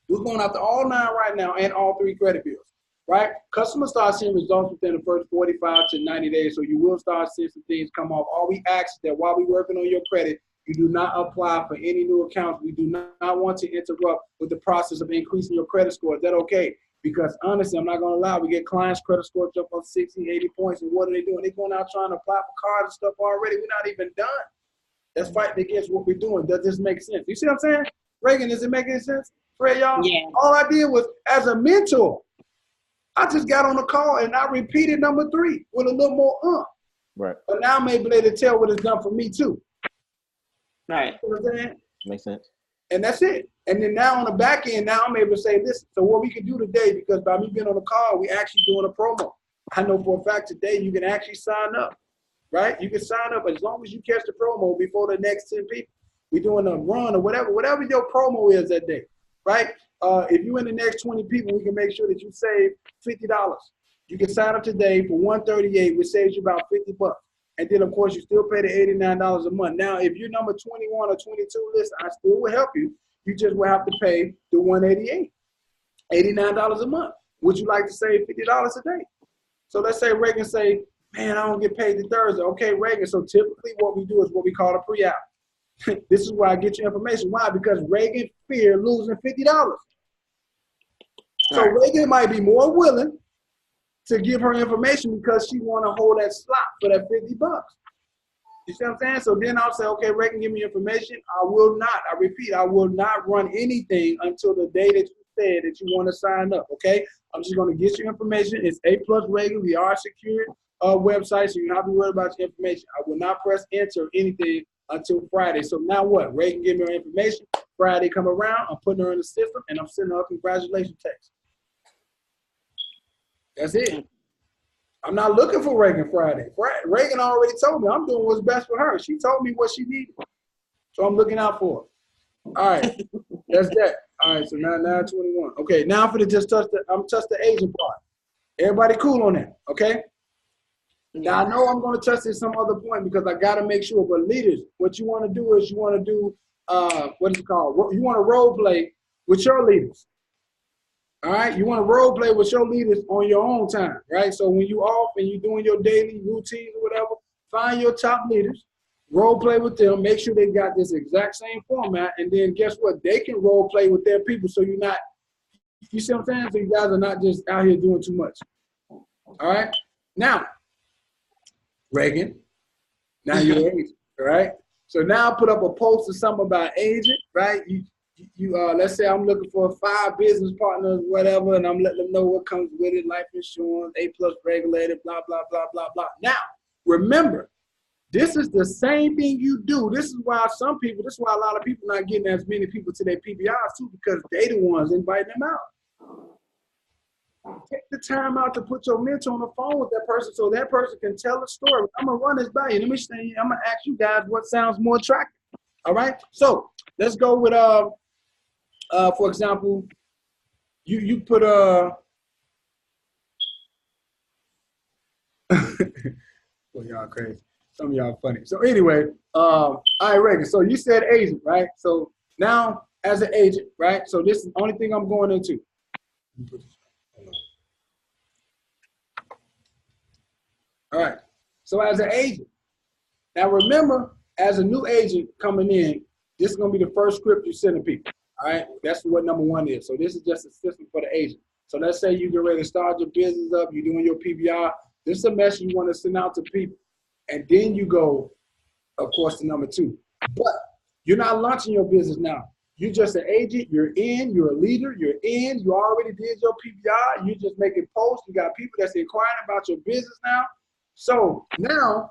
S1: we're going after all 9 right now and all 3 credit bureaus, right? Customers start seeing results within the first 45 to 90 days. So you will start seeing some things come off. All we ask is that while we're working on your credit, you do not apply for any new accounts. We do not want to interrupt with the process of increasing your credit score. Is that okay? Because honestly, I'm not going to allow. We get clients' credit score jump up 60, 80 points. And what are they doing? They're going out trying to apply for cards and stuff already. We're not even done. that's fighting against what we're doing. Does this make sense? You see what I'm saying? Reagan, does it make any sense? Fred, y'all?
S3: Yeah.
S1: All I did was, as a mentor, I just got on the call and I repeated number 3 with a little more
S2: Right.
S1: But now I'm able to tell what it's done for me too.
S3: Right.
S1: You know what I'm saying?
S2: Makes sense.
S1: And that's it. And then now on the back end, now I'm able to say this. So what we can do today, because by me being on the call, we actually doing a promo. I know for a fact today you can actually sign up, right? You can sign up as long as you catch the promo before the next 10 people. We're doing a run or whatever your promo is that day, right? If you're in the next 20 people, we can make sure that you save $50. You can sign up today for $138, which saves you about $50. And then, of course, you still pay the $89 a month. Now, if you're number 21 or 22, listen, I still will help you. You just will have to pay the $188, $89 a month. Would you like to save $50 a day? So let's say Reagan say, man, I don't get paid the Thursday. Okay, Reagan, so typically what we do is what we call a pre-app. This is where I get your information. Why? Because Reagan fear losing $50. So Reagan might be more willing to give her information because she want to hold that slot for that $50. You see what I'm saying? So then I'll say, okay, Reagan, give me information. I will not, I repeat, I will not run anything until the day that you said that you want to sign up, okay? I'm just going to get you information. It's A+ Reagan. We are a secured website, so you don't have to worry about your information. I will not press enter or anything until Friday. So now what? Reagan give me her information. Friday come around, I'm putting her in the system, and I'm sending her a congratulations text. That's it. I'm not looking for Reagan Friday. Reagan already told me I'm doing what's best for her. She told me what she needed. So I'm looking out for her. All right. That's that. All right, so now 21. Okay, now for the touch the agent part. Everybody cool on that, okay? Now I know I'm gonna touch this some other point because I gotta make sure, but leaders, what you wanna do is you wanna do, what is it called? You wanna role play with your leaders. All right, you want to role play with your leaders on your own time, right? So when you off and you're doing your daily routines or whatever, find your top leaders, role play with them, make sure they got this exact same format, and then guess what? They can role play with their people, so you're not, you see what I'm saying? So you guys are not just out here doing too much. All right, now, Reagan, now you're an agent, all right? So now I put up a post or something about agent, right? Let's say I'm looking for 5 business partners, whatever, and I'm letting them know what comes with it, life insurance, A+ regulated, blah, blah, blah, blah, blah. Now, remember, this is the same thing you do. This is why this is why a lot of people not getting as many people to their PBRs too, because they the ones inviting them out. Take the time out to put your mentor on the phone with that person so that person can tell a story. I'm going to run this by you. I'm going to ask you guys what sounds more attractive. All right? So let's go with, for example, you put well, y'all crazy. Some of y'all funny. So anyway, all right, Reagan. So you said agent, right? So now as an agent, right? So this is the only thing I'm going into. All right. So as an agent, now remember, as a new agent coming in, this is going to be the first script you're sending people. All right, that's what number 1 is. So this is just a system for the agent. So let's say you get ready to start your business up, you're doing your PBR. This is a message you want to send out to people. And then you go, of course, to number 2. But you're not launching your business now. You're just an agent. You're in. You're a leader. You're in. You already did your PBR. You're just making posts. You got people that's inquiring about your business now. So now,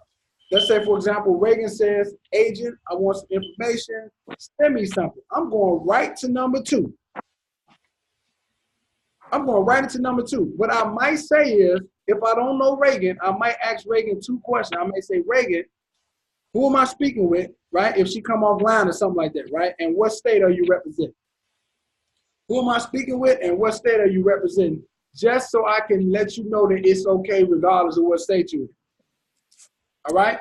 S1: let's say, for example, Reagan says, agent, I want some information. Send me something. I'm going right to number 2. I'm going right into number 2. What I might say is, if I don't know Reagan, I might ask Reagan 2 questions. I may say, Reagan, who am I speaking with, right? If she come offline or something like that, right? And what state are you representing? Who am I speaking with and what state are you representing? Just so I can let you know that it's okay regardless of what state you're in. All right?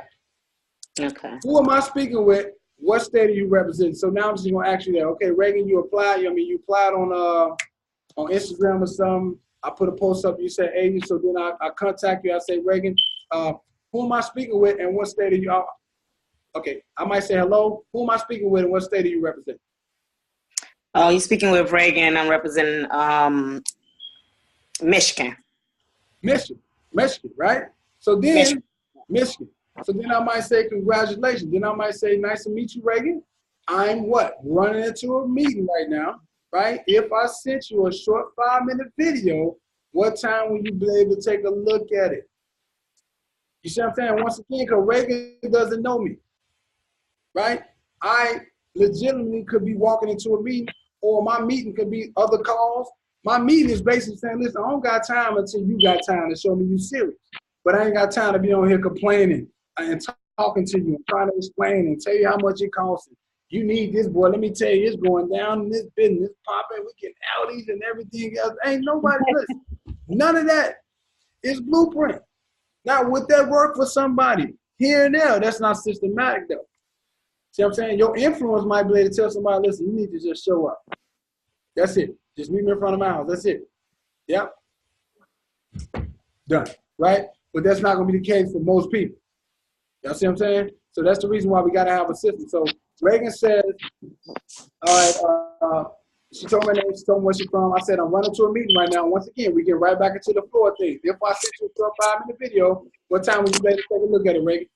S3: Okay.
S1: Who am I speaking with? What state are you representing? So now I'm just going to ask you that. Okay, Reagan, you applied. You applied on Instagram or something. I put a post up. You said agent. So then I contact you. I say, Reagan, who am I speaking with and what state are you? Okay, I might say hello. Who am I speaking with and what state do you represent?
S3: Oh, you're speaking with Reagan. I'm representing Michigan.
S1: Michigan, right? So then, Michigan. So then I might say, congratulations. Then I might say, nice to meet you, Reagan. I'm what? Running into a meeting right now, right? If I sent you a short 5-minute video, what time will you be able to take a look at it? You see what I'm saying? Once again, because Reagan doesn't know me, right? I legitimately could be walking into a meeting, or my meeting could be other calls. My meeting is basically saying, listen, I don't got time until you got time to show me you serious. But I ain't got time to be on here complaining and talking to you and trying to explain and tell you how much it costs. You need this, boy. Let me tell you, it's going down in this business, popping. We get outies and everything else. Ain't nobody listening. None of that is blueprint. Now, would that work for somebody here and there? That's not systematic, though. See what I'm saying? Your influence might be able to tell somebody, listen, you need to just show up. That's it. Just meet me in front of my house. That's it. Yep. Done. Right? But that's not going to be the case for most people. Y'all see what I'm saying? So that's the reason why we got to have a system. So Reagan says, all right, she told me her name, she told me where she's from. I said, I'm running to a meeting right now. Once again, we get right back into the floor thing. If I sent you a 5-minute video, what time would you be able to take a look at it, Reagan?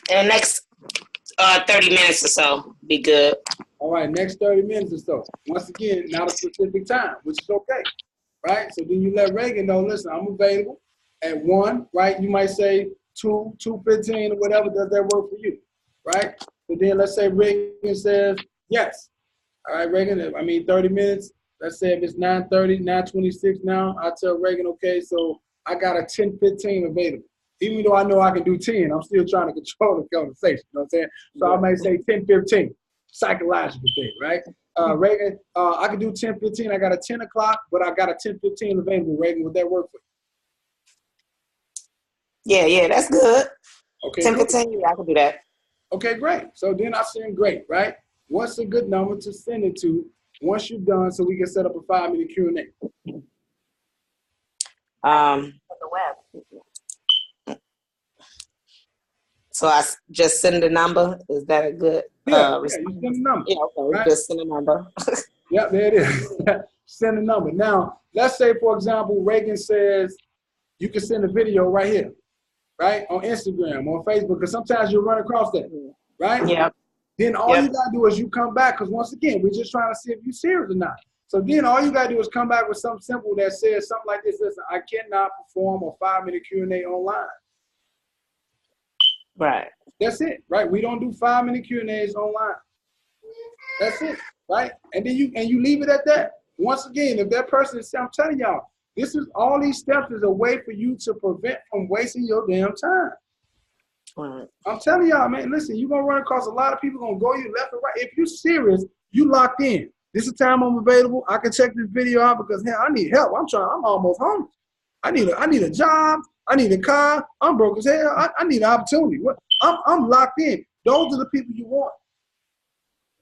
S3: In the next 30 minutes or so, be good.
S1: All right, next 30 minutes or so. Once again, not a specific time, which is okay, right? So then you let Reagan know, listen, I'm available at 1, right? You might say 2, 2:15 or whatever. Does that work for you, right? So then let's say Reagan says yes. All right, Reagan, 30 minutes. Let's say if it's 9:30, 9:26 now, I tell Reagan, okay, so I got a 10:15 available. Even though I know I can do 10, I'm still trying to control the conversation, you know what I'm saying? So I may say 10:15, psychological thing, right? Reagan, I can do 10:15. I got a 10 o'clock, but I got a 10:15 available. Reagan, would that work for you?
S3: Yeah, that's good.
S1: Okay.
S3: 10:15, yeah, I can do that.
S1: Okay, great. So then I send great, right? What's a good number to send it to once you're done so we can set up a 5-minute Q&A?
S3: The web. So I just send the number? Is that a good response?
S1: You send the number.
S3: Yeah, okay, right? Just send the number.
S1: Yeah, there it is. Send the number. Now, let's say, for example, Reagan says you can send a video right here, right? On Instagram, on Facebook, because sometimes you'll run across that, right?
S3: Yeah.
S1: Then all you got to do is you come back, because once again, we're just trying to see if you're serious or not. So then all you got to do is come back with something simple that says something like this. Listen, I cannot perform a 5-minute Q&A online.
S3: Right.
S1: That's it, right? We don't do 5-minute Q&As online. That's it, right? And then you leave it at that. Once again, if that person is, I'm telling y'all, this is all these steps is a way for you to prevent from wasting your damn time.
S3: Right.
S1: I'm telling y'all, man, listen, you're going to run across a lot of people going to go you left and right. If you're serious, you locked in. This is the time I'm available. I can check this video out because, hell, I need help. I'm almost homeless. I need a job. I need a car. I'm broke as hell. I need an opportunity. I'm locked in. Those are the people you want.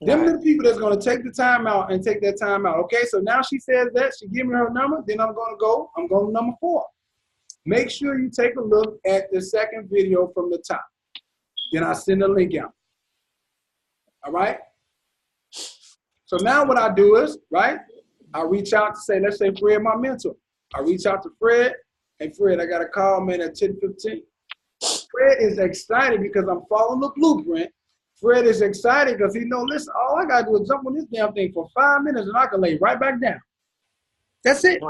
S1: Them are the people that's going to take the time out and take that time out. Okay, so now she says that. She give me her number. Then I'm going to number 4. Make sure you take a look at the second video from the top. Then I send a link out. All right? So now what I do is, right, I reach out to say, let's say Fred, my mentor. I reach out to Fred. Hey, Fred, I got a call, man, at 10:15. Fred is excited because I'm following the blueprint. Fred is excited because he knows, listen, all I got to do is jump on this damn thing for 5 minutes and I can lay right back down. That's it.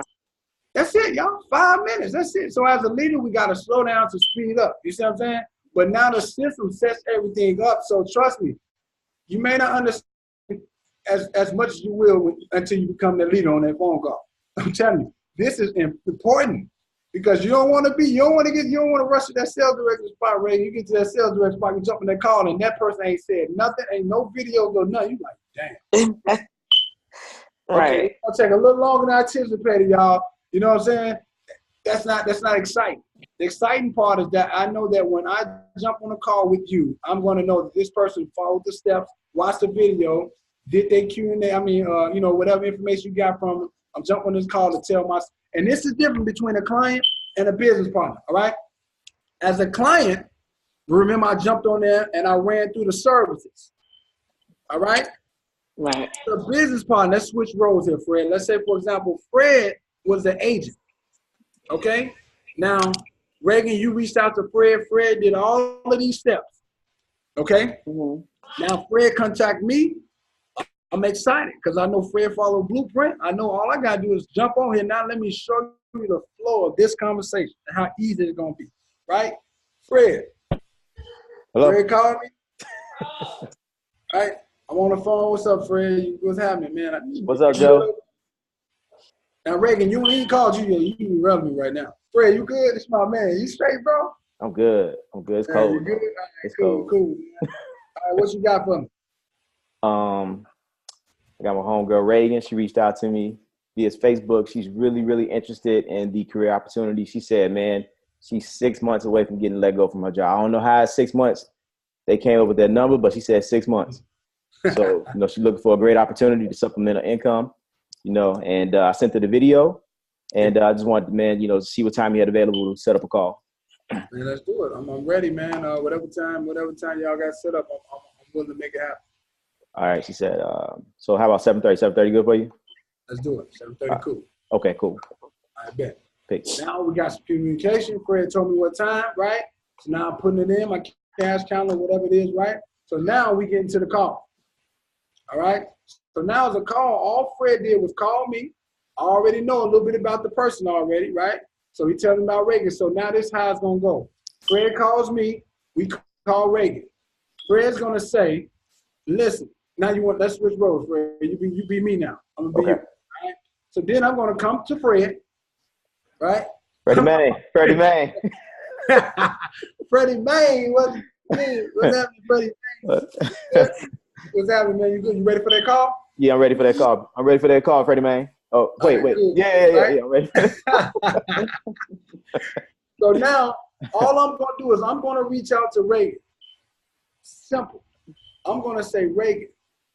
S1: That's it, y'all. 5 minutes. That's it. So as a leader, we got to slow down to speed up. You see what I'm saying? But now the system sets everything up. So trust me, you may not understand as much as you will until you become the leader on that phone call. I'm telling you, this is important. Because you don't want to rush to that sales director spot, Ray. You get to that sales director spot, you jump in that call, and that person ain't said nothing, ain't no videos or nothing. You like, damn.
S3: Right.
S1: Okay, I'll take a little longer than I anticipated, y'all. You know what I'm saying? That's not exciting. The exciting part is that I know that when I jump on a call with you, I'm going to know that this person followed the steps, watched the video, did their Q&A. Whatever information you got from them. I'm jumping on this call to tell my. And this is different between a client and a business partner, all right? As a client, remember I jumped on there and I ran through the services, all right?
S3: Right.
S1: The business partner, let's switch roles here, Fred. Let's say, for example, Fred was the agent, okay? Now, Reagan, you reached out to Fred. Fred did all of these steps. Okay? Mm-hmm. Now Fred contact me. I'm excited because I know Fred followed Blueprint. I know all I got to do is jump on here. Now let me show you the flow of this conversation and how easy it's going to be. Right? Fred.
S2: Hello.
S1: Fred called me. Right? I'm on the phone. What's up, Fred? What's happening, man?
S2: What's up, Joe?
S1: Now, Reagan, you ain't called you. You irrelevant right now. Fred, you good? It's my man. You straight, bro?
S2: I'm good. It's cold.
S1: You good? Right,
S2: it's
S1: cool. All right, what you got for me?
S2: I got my homegirl Reagan. She reached out to me via Facebook. She's really, really interested in the career opportunity. She said, man, she's 6 months away from getting let go from her job. I don't know how it's 6 months. They came up with that number, but she said 6 months. So, she's looking for a great opportunity to supplement her income, and I sent her the video, and I just wanted, man, to see what time you had available to set up a call.
S1: Man, let's do it. I'm ready, man. Whatever time y'all got set up, I'm willing to make it happen.
S2: All right, she said, so how about 7:30? 7:30 good for you?
S1: Let's do it. 7:30, cool.
S2: Okay, cool.
S1: I bet.
S2: Peace.
S1: Now we got some communication. Fred told me what time, right? So now I'm putting it in my cash counter, whatever it is, right? So now we get into the call. All right? So now as a call, all Fred did was call me. I already know a little bit about the person already, right? So he tells me about Reagan. So now this is how it's going to go. Fred calls me. We call Reagan. Fred's going to say, listen, now let's switch roles, Fred. You be me now. I'm going to be you. Right? So then I'm going to come to Fred, right?
S2: Freddie May.
S1: Freddie May, what's happening, Freddie May? What's happening, man? You good? You ready for that call?
S2: Yeah, I'm ready for that call. Freddie May. Oh, wait. Yeah. I'm ready.
S1: So now, all I'm going to do is I'm going to reach out to Reagan. Simple. I'm going to say, Reagan,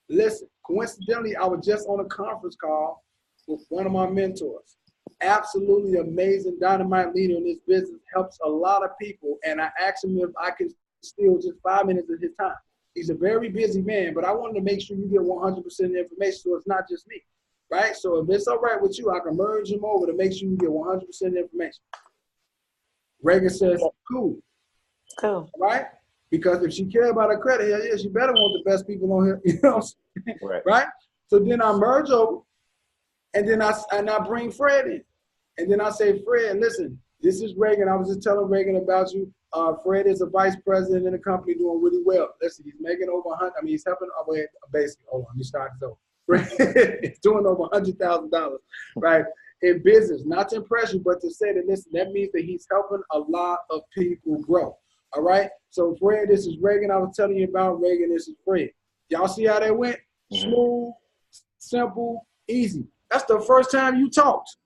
S1: listen, coincidentally, I was just on a conference call with one of my mentors. Absolutely amazing, dynamite leader in this business, helps a lot of people. And I asked him if I could steal just 5 minutes of his time. He's a very busy man, but I wanted to make sure you get 100% of the information so it's not just me, right? So if it's all right with you, I can merge him over to make sure you get 100% of the information. Reagan says, cool. Right? Because if she cares about her credit, hell yeah, she better want the best people on here, right? So then I merge over, and then I bring Fred in. And then I say, Fred, listen, this is Reagan. I was just telling Reagan about you. Fred is a vice president in the company doing really well. Listen, he's making over 100. I mean, he's helping. Basically, hold on, let me start this over. Fred is doing over $100,000, right, in business. Not to impress you, but to say that, listen, that means that he's helping a lot of people grow. All right. So Fred, this is Reagan. I was telling you about Reagan. This is Fred. Y'all see how that went? Smooth, simple, easy. That's the first time you talked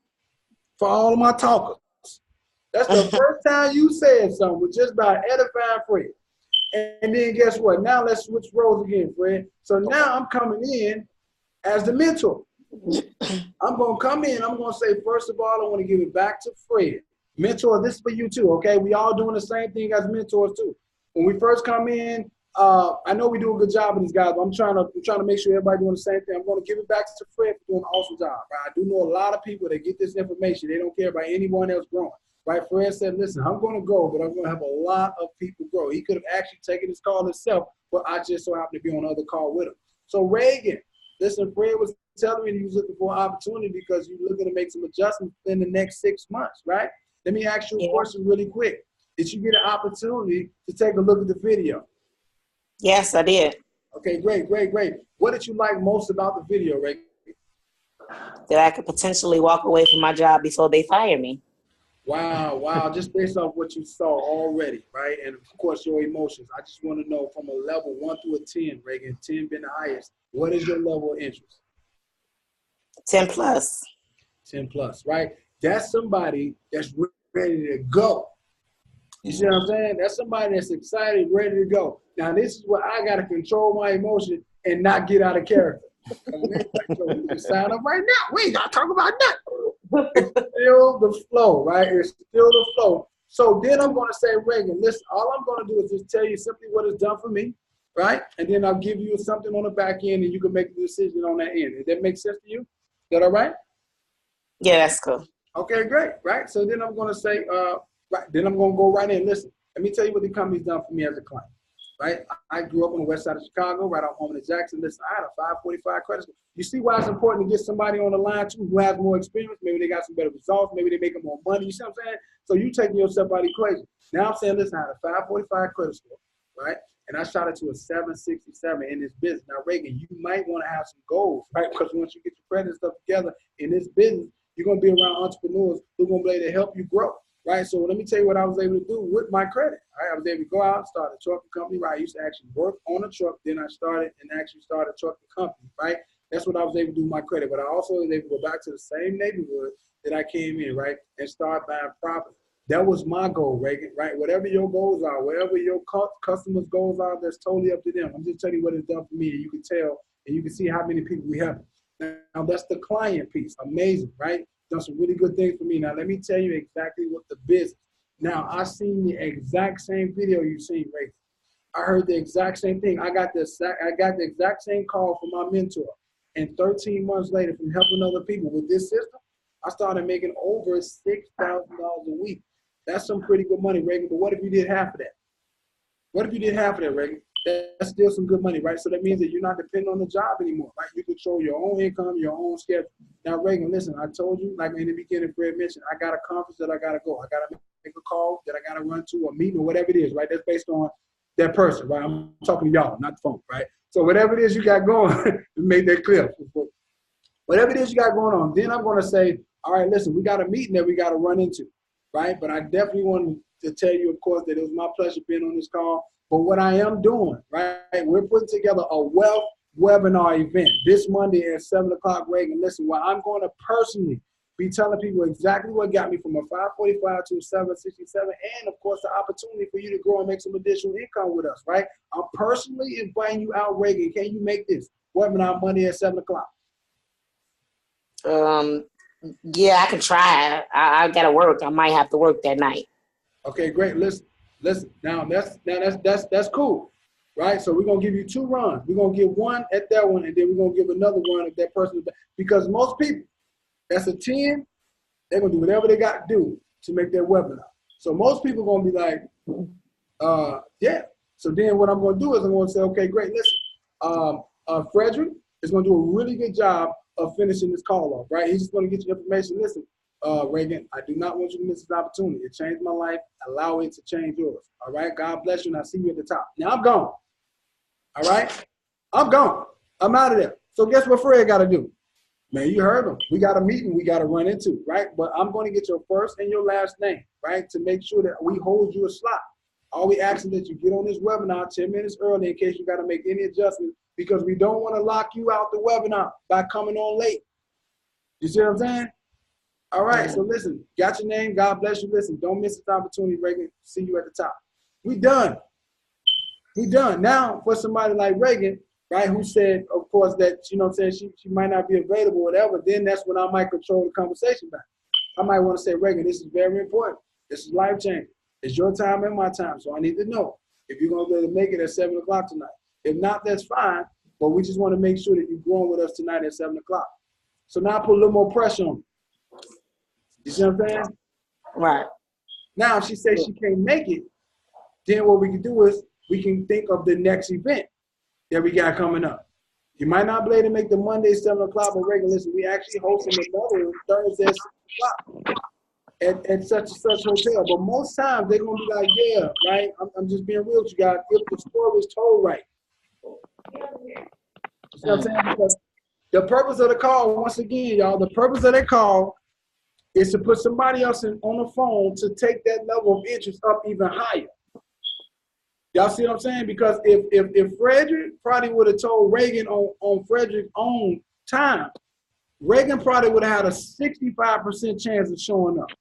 S1: for all of my talkers. That's the first time you said something with just about edifying Fred. And then guess what? Now let's switch roles again, Fred. So now I'm coming in as the mentor. I'm going to come in. I'm going to say, first of all, I want to give it back to Fred. Mentor, this is for you too, okay? We all doing the same thing as mentors too. When we first come in, I know we do a good job with these guys, but I'm trying to make sure everybody doing the same thing. I'm going to give it back to Fred for doing an awesome job. Right? I do know a lot of people that get this information. They don't care about anyone else growing. Right? Fred said, listen, I'm going to go, but I'm going to have a lot of people grow. He could have actually taken this call himself, but I just so happened to be on another call with him. So Reagan, listen, Fred was telling me he was looking for an opportunity because you're looking to make some adjustments in the next 6 months, right? Let me ask you a question really quick. Did you get an opportunity to take a look at the video?
S3: Yes, I did.
S1: Okay, great. What did you like most about the video, Reagan?
S3: That I could potentially walk away from my job before they fire me.
S1: Wow. Just based off what you saw already, right? And of course, your emotions. I just want to know from a level 1 through a 10, Reagan, 10 being the highest, what is your level of interest?
S3: 10 plus.
S1: 10 plus, right? That's somebody that's ready to go. You see what I'm saying? That's somebody that's excited, ready to go. Now, this is where I got to control my emotion and not get out of character. You can sign up right now. We ain't got to talk about that. It's still the flow, right? It's still the flow. So then I'm going to say, Reagan, listen, all I'm going to do is just tell you simply what it's done for me, right? And then I'll give you something on the back end and you can make the decision on that end. Does that make sense to you? Is that all right?
S3: Yeah, that's cool.
S1: Okay, great, right? So then I'm going to say, Right. Then I'm going to go right in. Listen, let me tell you what the company's done for me as a client. Right. I grew up on the west side of Chicago, right out home in Jackson. Listen, I had a 545 credit score. You see why it's important to get somebody on the line too who has more experience? Maybe they got some better results. Maybe they're making more money. You see what I'm saying? So you taking yourself out of the equation. Now I'm saying, listen, I had a 545 credit score, right? And I shot it to a 767 in this business. Now, Reagan, you might want to have some goals, right? Because once you get your credit stuff together in this business, you're going to be around entrepreneurs who are going to be able to help you grow, right? So let me tell you what I was able to do with my credit, right? I was able to go out and start a trucking company, right? I used to actually work on a truck. Then I started a trucking company, right? That's what I was able to do with my credit. But I also was able to go back to the same neighborhood that I came in, right? And start buying property. That was my goal, Reagan, right? Whatever your goals are, whatever your customers' goals are, that's totally up to them. I'm just telling you what it's done for me, and you can tell, and you can see how many people we have. Now, that's the client piece. Amazing, right? Done some really good things for me. Now, let me tell you exactly what the business. Now, I seen the exact same video you seen, Reagan. I heard the exact same thing. I got the exact same call from my mentor. And 13 months later, from helping other people with this system, I started making over $6,000 a week. That's some pretty good money, Reagan. But what if you did half of that? What if you did half of that, Reagan? That's still some good money, right? So that means that you're not dependent on the job anymore, right? You control your own income, your own schedule. Now, Reagan, listen, I told you, like in the beginning, Fred mentioned, I got a conference that I got to go. I got to make a call that I got to run to, a meeting or whatever it is, right? That's based on that person, right? I'm talking to y'all, not the phone, right? So whatever it is you got going, to make that clear. Whatever it is you got going on, then I'm going to say, all right, listen, we got a meeting that we got to run into. Right? But I definitely wanted to tell you, of course, that it was my pleasure being on this call. But what I am doing, right, we're putting together a wealth webinar event this Monday at 7 o'clock, Reagan. Listen, well, I'm going to personally be telling people exactly what got me from a 545 to a 767, and, of course, the opportunity for you to grow and make some additional income with us, right? I'm personally inviting you out, Reagan. Can you make this webinar Monday at 7 o'clock?
S4: Yeah, I can try. I gotta work. I might have to work that night.
S1: Okay, great. Listen. Now that's cool, right? So we're gonna give you 2 runs. We're gonna give one at that one, and then we're gonna give another run at that person. Because most people, that's a 10. They're gonna do whatever they got to do to make their webinar. So most people are gonna be like, yeah. So then what I'm gonna do is I'm gonna say, okay, great. Listen, Frederick is gonna do a really good job of finishing this call off, right? He's just going to get you information. Listen, Reagan, I do not want you to miss this opportunity. It changed my life. Allow it to change yours. All right? God bless you, and I'll see you at the top. Now, I'm gone. All right? I'm gone. I'm out of there. So guess what Fred got to do? Man, you heard him. We got a meeting we got to run into, right? But I'm going to get your first and your last name, right, to make sure that we hold you a slot. All we asking that you get on this webinar 10 minutes early in case you got to make any adjustments, because we don't want to lock you out the webinar by coming on late. You see what I'm saying? All right, so listen, got your name. God bless you. Listen, don't miss this opportunity, Reagan. See you at the top. We done. We done. Now, for somebody like Reagan, right, who said, of course, that, you know what I'm saying, she might not be available, whatever, then that's when I might control the conversation back. I might want to say, Reagan, this is very important. This is life-changing. It's your time and my time, so I need to know if you're going to be able to make it at 7 o'clock tonight. If not, that's fine, but we just want to make sure that you're growing with us tonight at 7 o'clock. So now I put a little more pressure on you. You see what I'm saying?
S4: Right.
S1: Now, if she says she can't make it, then what we can do is we can think of the next event that we got coming up. You might not be able to make the Monday 7 o'clock, but Reagan, listen, we actually hosting another one Thursday at 6 o'clock at such and such hotel. But most times they're going to be like, yeah, right? I'm just being real with you guys. If the story is told right. You see what I'm saying? Because the purpose of the call, once again, y'all, the purpose of that call is to put somebody else on the phone to take that level of interest up even higher. Y'all see what I'm saying? Because if Frederick probably would have told Reagan on Frederick's own time, Reagan probably would have had a 65% chance of showing up,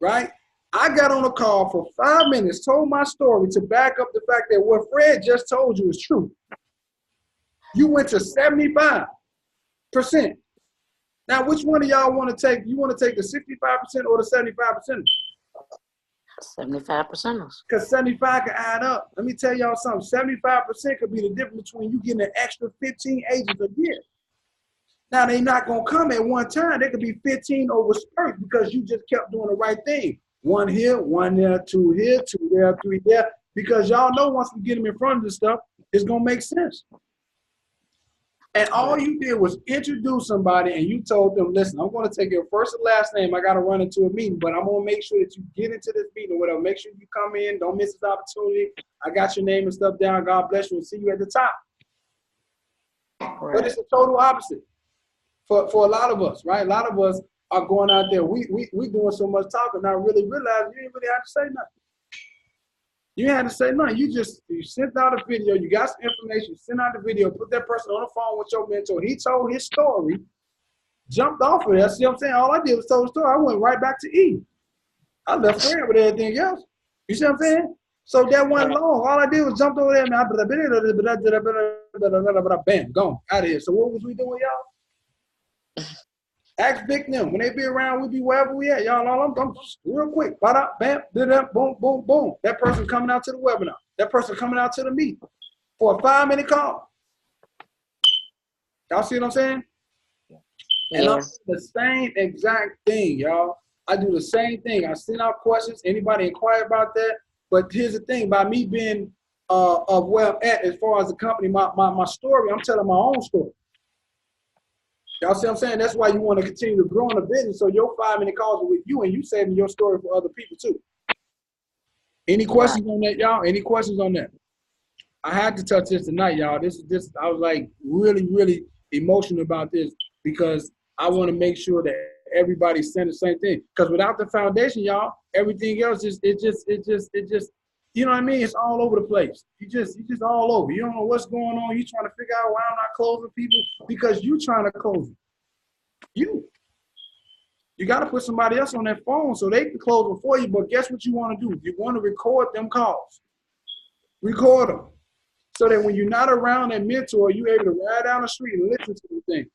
S1: right? I got on a call for 5 minutes, told my story to back up the fact that what Fred just told you is true. You went to 75%. Now, which one of y'all want to take? You want to take the 65% or the 75%?
S4: 75%.
S1: Because 75 can add up. Let me tell y'all something. 75% could be the difference between you getting an extra 15 agents a year. Now, they're not going to come at one time. There could be 15 over spurts because you just kept doing the right thing. 1 here, 1 there, 2 here, 2 there, 3 there. Because y'all know once we get them in front of this stuff, it's going to make sense. And all you did was introduce somebody and you told them, listen, I'm going to take your first and last name. I got to run into a meeting, but I'm going to make sure that you get into this meeting or whatever. Make sure you come in. Don't miss this opportunity. I got your name and stuff down. God bless you and see you at the top. Right. But it's the total opposite for a lot of us, right? A lot of us are going out there. We doing so much talking, not really realizing you ain't really have to say nothing. You had to say nothing. You sent out a video. You got some information. You sent out the video. Put that person on the phone with your mentor. He told his story. Jumped off of there. See what I'm saying? All I did was tell the story. I went right back to E. I left Fred with everything else. You see what I'm saying? So that wasn't long. All I did was jump over there and bam, gone out of here. So what was we doing, y'all? Ask Vic them. When they be around, we be wherever we at. Y'all, I'm real quick. Bam, boom, boom, boom. That person coming out to the webinar. That person coming out to the meeting for a 5-minute call. Y'all see what I'm saying? Yeah. And I'm doing the same exact thing, y'all. I do the same thing. I send out questions. Anybody inquire about that? But here's the thing. By me being of where I'm at as far as the company, my story, I'm telling my own story. Y'all see what I'm saying? That's why you want to continue to grow in the business so your 5-minute calls are with you and you saving your story for other people too. Any questions on that, y'all? Any questions on that? I had to touch this tonight, y'all. This I was like really, really emotional about this because I want to make sure that everybody's saying the same thing. Because without the foundation, y'all, everything else it just you know what I mean? It's all over the place. You just all over. You don't know what's going on. You trying to figure out why I'm not closing people because you trying to close them. You got to put somebody else on that phone so they can close them for you. But guess what you want to do? You want to record them calls. Record them. So that when you're not around that mentor, you're able to ride down the street and listen to the things.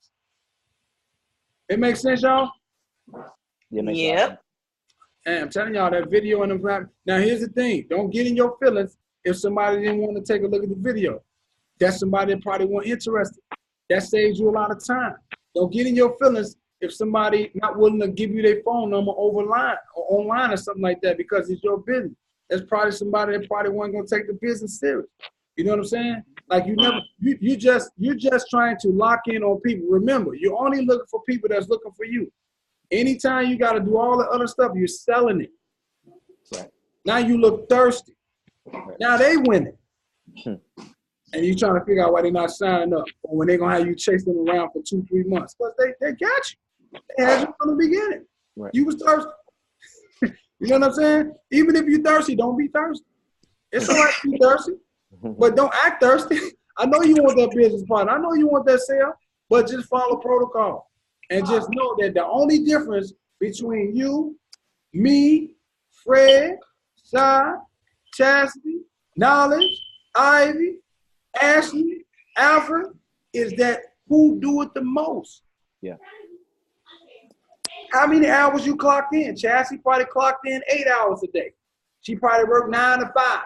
S1: It makes sense, y'all?
S3: Yeah.
S1: And I'm telling y'all that video and now here's the thing. Don't get in your feelings if somebody didn't want to take a look at the video. That's somebody that probably wasn't interested. That saves you a lot of time. Don't get in your feelings if somebody not willing to give you their phone number over line or online or something like that because it's your business. That's probably somebody that probably wasn't gonna take the business serious. You know what I'm saying? Like you're just trying to lock in on people. Remember, you're only looking for people that's looking for you. Anytime you got to do all the other stuff, you're selling it. Right. Now you look thirsty. Right. Now they winning. And you're trying to figure out why they're not signing up or when they're going to have you chase them around for 2-3 months. Because they got you. They had you from the beginning. Right. You was thirsty. You know what I'm saying? Even if you're thirsty, don't be thirsty. It's all right to be thirsty, but don't act thirsty. I know you want that business partner. I know you want that sale, but just follow protocol. And just know that the only difference between you, me, Fred, Shy, Chastity, Knowledge, Ivy, Ashley, Alfred, is that who do it the most.
S2: Yeah.
S1: How many hours you clocked in? Chastity probably clocked in 8 hours a day. She probably worked 9 to 5.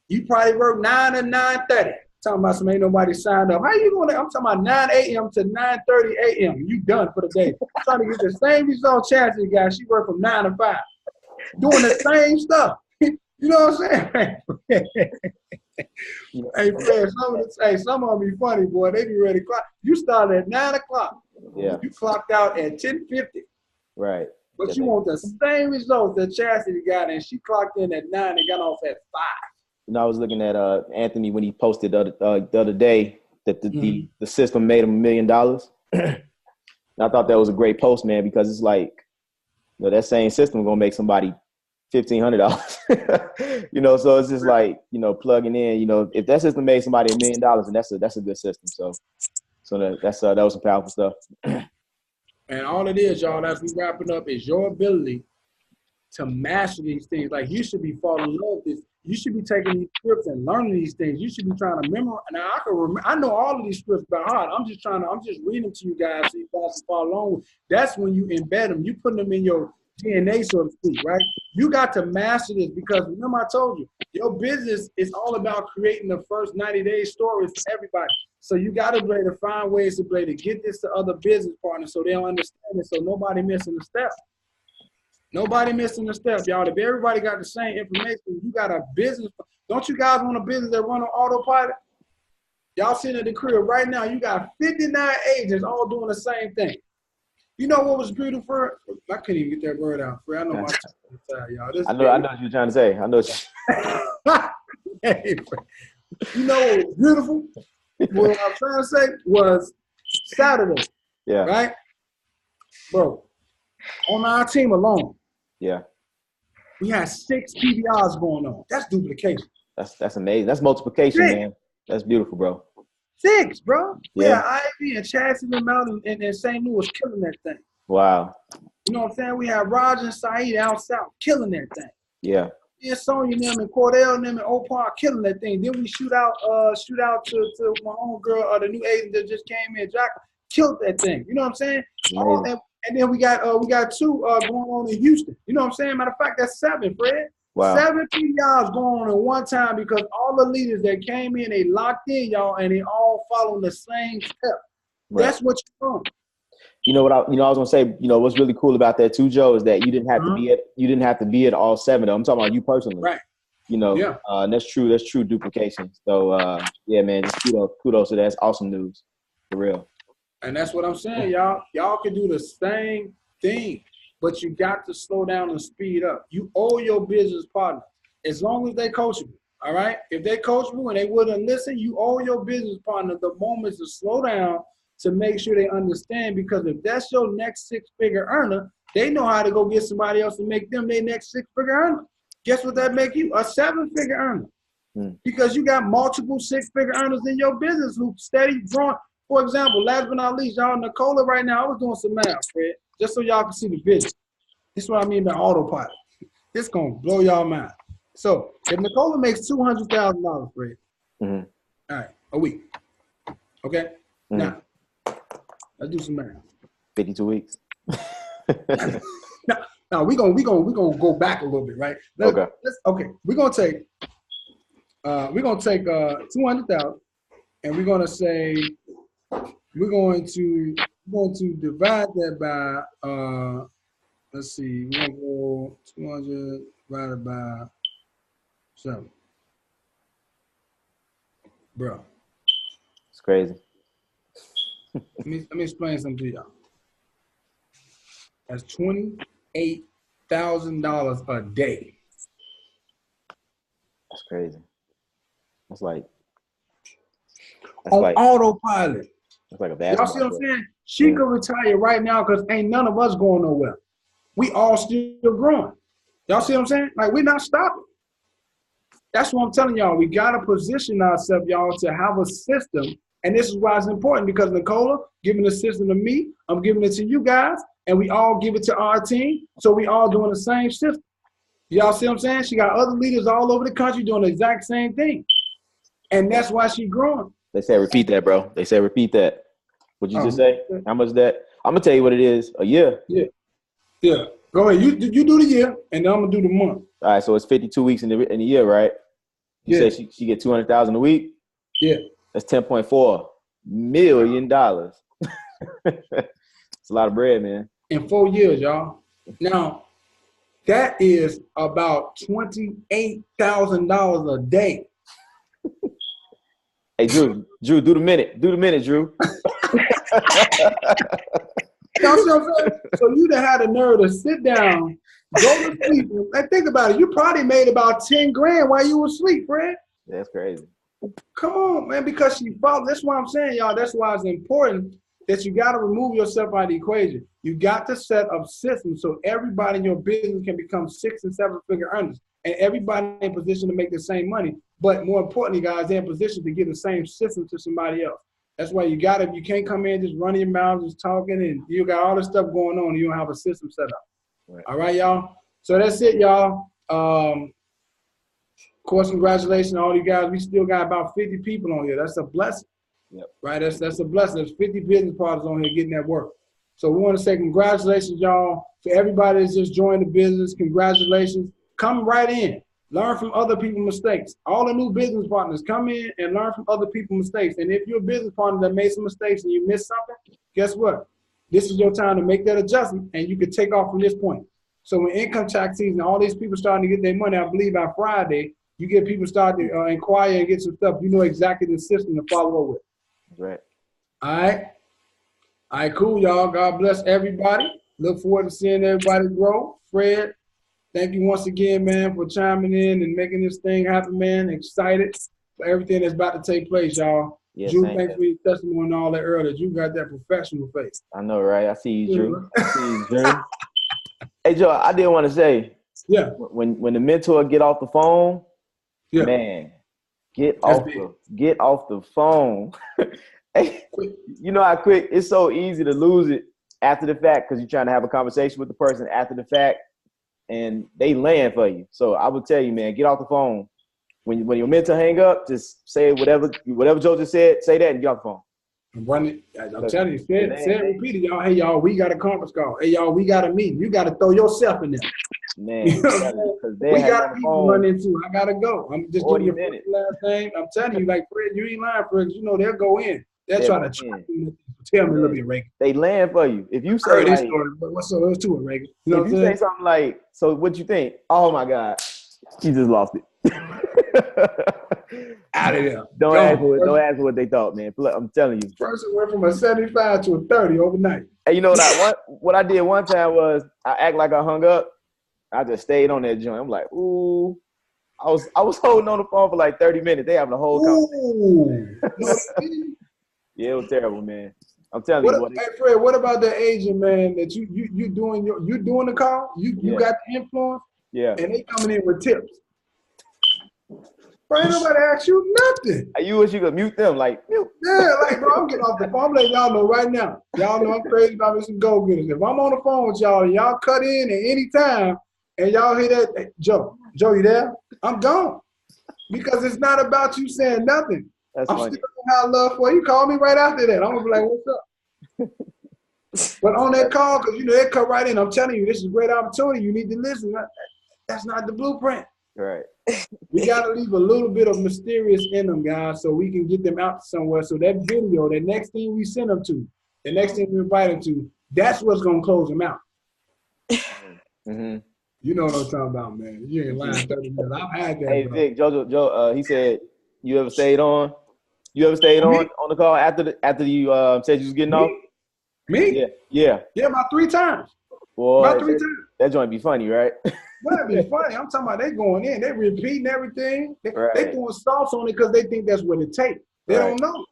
S1: You probably worked 9 to 9:30. Talking about some ain't nobody signed up. How you doing that? I'm talking about 9 a.m. to 9:30 a.m. You done for the day. I'm trying to get the same result Chastity got. She worked from 9 to 5. Doing the same stuff. You know what I'm saying? Hey, Fred, some of them be funny, boy. They be ready to clock. You started at 9 o'clock.
S2: Yeah.
S1: You clocked out at 10:50.
S2: Right.
S1: But you want the same results that Chastity got, and she clocked in at 9 and got off at 5.
S2: You know, I was looking at Anthony when he posted the other day that the system made him $1 million. And I thought that was a great post, man, because it's like, you know, that same system gonna make somebody $1,500. You know, so it's just like, you know, plugging in. You know, if that system made somebody $1 million, then that's a good system. So that was some powerful stuff.
S1: And all it is, y'all, as we wrapping up, is your ability to master these things. Like you should be falling in love with this. You should be taking these scripts and learning these things. You should be trying to memorize. Now I know all of these scripts by heart. I'm just reading them to you guys so you guys can follow along. That's when you embed them. You putting them in your DNA, so to speak, right? You got to master this because remember I told you, your business is all about creating the first 90 days stories for everybody. So you got to be able to find ways to be able to get this to other business partners so they'll understand it, so nobody missing a step. Nobody missing a step, y'all. If everybody got the same information, you got a business. Don't you guys want a business that run on autopilot? Y'all sitting at the crib right now, you got 59 agents all doing the same thing. You know what was beautiful? I couldn't even get that word out. I know my time, y'all.
S2: I know what you're trying to say. I know.
S1: Hey, you know what was beautiful? What I was trying to say was Saturday.
S2: Yeah.
S1: Right? Bro, on our team alone.
S2: Yeah.
S1: We had 6 PBRs going on. That's duplication.
S2: That's amazing. That's multiplication,
S1: 6.
S2: man. That's beautiful, bro.
S1: 6, bro.
S2: Yeah.
S1: Ivy and Chassie and Mountain and St. Louis killing that thing.
S2: Wow.
S1: You know what I'm saying? We had Roger and Saeed out south killing that thing.
S2: Yeah.
S1: And Sonya and them and Cordell and them and Opar killing that thing. Then we shoot out to my own girl, the new agent that just came in, Jack, killed that thing. You know what I'm saying? And then we got 2 going on in Houston. You know what I'm saying? Matter of fact, that's 7, Fred.
S2: Wow.
S1: 7 PBRs going on at one time because all the leaders that came in, they locked in, y'all, and they all following the same step. Right. That's what you're doing.
S2: You know what I was gonna say. You know what's really cool about that too, Joe, is that you didn't have to be at all 7 of them. I'm talking about you personally.
S1: Right.
S2: You know. Yeah. That's true. That's true duplication. So yeah, man. Just kudos to that. That's awesome news. For real.
S1: And that's what I'm saying, y'all. Y'all can do the same thing, but you got to slow down and speed up. You owe your business partner as long as they coachable. All right. If they coachable and they wouldn't listen, you owe your business partner the moments to slow down to make sure they understand, because if that's your next 6-figure earner, they know how to go get somebody else to make them their next 6-figure earner. Guess what that make you? A 7-figure earner. Because you got multiple 6-figure earners in your business who steady growing. For example, last but not least, y'all, Nicola right now, I was doing some math, Fred, just so y'all can see the vision. This is what I mean by autopilot. This going to blow y'all mind. So if Nicola makes $200,000, Fred, all right, a week, okay? Now, let's do some math.
S2: 52 weeks.
S1: Now we're gonna go back a little bit, right? Okay. We're gonna take 200,000, and we're gonna say we're going to divide that by let's see, we're gonna go 200 divided by 7. Bro,
S2: it's crazy.
S1: Let me explain something to y'all. That's $28,000 a day.
S2: That's crazy. That's like
S1: autopilot.
S2: That's like a basketball.
S1: Y'all see what I'm saying? She could retire right now because ain't none of us going nowhere. We all still growing. Y'all see what I'm saying? Like, we're not stopping. That's what I'm telling y'all. We got to position ourselves, y'all, to have a system. And this is why it's important, because Nicola giving the system to me, I'm giving it to you guys, and we all give it to our team. So we all doing the same system. Y'all see what I'm saying? She got other leaders all over the country doing the exact same thing. And that's why she's growing.
S2: They said repeat that, bro. They said repeat that. What'd you just say? How much is that? I'm going to tell you what it is. A year.
S1: Yeah. Go ahead. You do the year, and then I'm going to do the month.
S2: All right, so it's 52 weeks in the year, right? You said she get $200,000 a week?
S1: Yeah.
S2: That's $10.4 million. It's a lot of bread, man.
S1: In 4 years, y'all. Now, that is about $28,000 a day.
S2: Hey, Drew, do the minute. Do the minute, Drew.
S1: You know what I'm saying? So you done had the nerve to sit down, go to sleep, and think about it. You probably made about $10,000 while you were asleep, Fred.
S2: That's crazy.
S1: Come on, man, because she followed. That's why I'm saying, y'all, that's why it's important that you got to remove yourself out of the equation. You got to set up systems so everybody in your business can become 6- and 7-figure earners, and everybody in position to make the same money. But more importantly, guys, they're in position to give the same system to somebody else. That's why you can't come in just running your mouth, just talking, and you got all this stuff going on, and you don't have a system set up. Right. All right, y'all? So that's it, y'all. Of course, congratulations to all you guys. We still got about 50 people on here. That's a blessing. Yep. Right? That's a blessing. There's 50 business partners on here getting that work. So we want to say congratulations, y'all. To everybody that's just joined the business, congratulations. Come right in. Learn from other people's mistakes. All the new business partners, come in and learn from other people's mistakes. And if you're a business partner that made some mistakes and you missed something, guess what? This is your time to make that adjustment, and you can take off from this point. So when income tax season, all these people starting to get their money, I believe by Friday, you get people starting to inquire and get some stuff. You know exactly the system to follow up with.
S2: Right.
S1: All right. All right, cool, y'all. God bless everybody. Look forward to seeing everybody grow. Fred, thank you once again, man, for chiming in and making this thing happen, man. Excited for everything that's about to take place, y'all.
S2: Yes,
S1: Drew, thanks for your testimony and all that earlier. You got that professional face.
S2: I know, right? I see you, Drew. I see you, Drew. Hey, Joe, I did want to say,
S1: yeah,
S2: when the mentor get off the phone,
S1: yeah,
S2: man, get off the phone. Hey, you know how quick it's so easy to lose it after the fact because you're trying to have a conversation with the person after the fact, and they land for you. So I would tell you, man, get off the phone. When your mentor hang up, just say whatever Joe just said. Say that and get off the phone.
S1: Run it. I'm telling you, say it, repeat it, y'all. Hey, y'all, we got a conference call. Hey, y'all, we got a meeting. You got to throw yourself in there.
S2: Man,
S1: you know we got people run into. I gotta go. I'm just doing your last name. I'm telling you, like Fred, you ain't lying, Fred. You know they'll go in. They'll try to tell me a little bit, Reagan.
S2: They land for you. If you say
S1: this story, but what's up? There's to it, Reagan. You know
S2: if you say something like, "So what you think?" Oh my God, she just lost it.
S1: Out of there.
S2: Don't ask what they thought, man. I'm telling you.
S1: Person went from a 75 to a 30 overnight.
S2: Hey, you know what I did one time was I act like I hung up. I just stayed on that joint. I'm like, ooh. I was holding on the phone for like 30 minutes. They having a whole conversation. Yeah, it was terrible, man. I'm telling you.
S1: Hey, Fred, what about the agent, man? That you doing the call? You got the influence.
S2: Yeah.
S1: And they coming in with tips. Bro, ain't nobody ask you nothing.
S2: You wish you could mute them, like mute.
S1: Yeah, like bro, I'm getting off the phone. I'm letting y'all know right now. Y'all know I'm crazy about me some go-getters. If I'm on the phone with y'all and y'all cut in at any time and y'all hear that, hey, Joe, you there? I'm gone. Because it's not about you saying nothing.
S2: That's
S1: I'm
S2: funny.
S1: still gonna have love for you. Call me right after that. I'm gonna be like, what's up? But on that call, because they cut right in. I'm telling you, this is a great opportunity. You need to listen. That's not the blueprint.
S2: Right.
S1: We got to leave a little bit of mysterious in them, guys, so we can get them out somewhere. So that video, the next thing we send them to, the next thing we invite them to, that's what's going to close them out.
S2: Mm-hmm.
S1: You know what I'm talking about, man. You ain't lying 30 minutes. I've had that.
S2: Hey, Vic, Joe, he said, you ever stayed on? You ever stayed on the call after you said you was getting off?
S1: Me?
S2: Yeah.
S1: Yeah, about 3 times.
S2: Boy,
S1: about 3 times.
S2: That joint be funny, right?
S1: Well, that'd be funny. I'm talking about they going in, they repeating everything. They throwing sauce on it because they think that's what it takes. They don't know.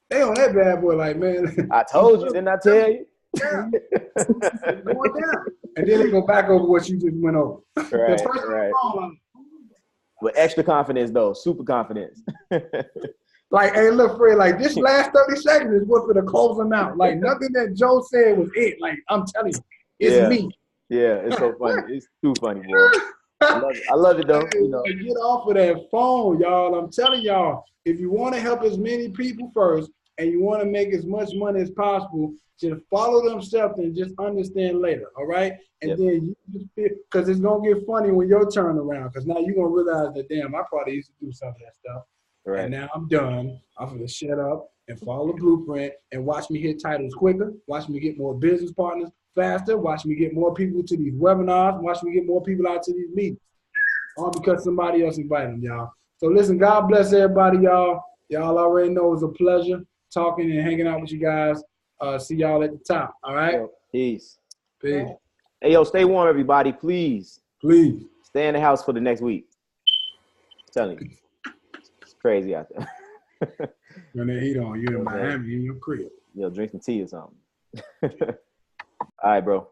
S1: They on that bad boy like, man.
S2: I told you, didn't I tell you?
S1: Yeah. Going down. And then they go back over what you just went over.
S2: Right. With extra confidence, though. Super confidence.
S1: Like, hey, look, Fred, like this last 30 seconds is what's going to close them out. Like, nothing that Joe said was it. Like, I'm telling you, it's me.
S2: Yeah, it's so funny. It's too funny, boy. I love it, though.
S1: Hey, get off of that phone, y'all. I'm telling y'all, if you want to help as many people first and you want to make as much money as possible, just follow them steps and just understand later, all right? And then you just feel, because it's going to get funny when your turn around, because now you're going to realize that, damn, I probably used to do some of that stuff. Right. And now I'm done. I'm going to shut up and follow the blueprint and watch me hit titles quicker, watch me get more business partners faster, watch me get more people to these webinars, watch me get more people out to these meetings. All because somebody else invited them, y'all. So listen, God bless everybody, y'all. Y'all already know it was a pleasure talking and hanging out with you guys. See y'all at the top, all right?
S2: Peace.
S1: Peace.
S2: Hey, yo, stay warm, everybody, please.
S1: Please.
S2: Stay in the house for the next week. I'm telling you. It's crazy out there.
S1: When that heat on, you in Miami, in your crib.
S2: Yo, drink some tea or something. All right, bro.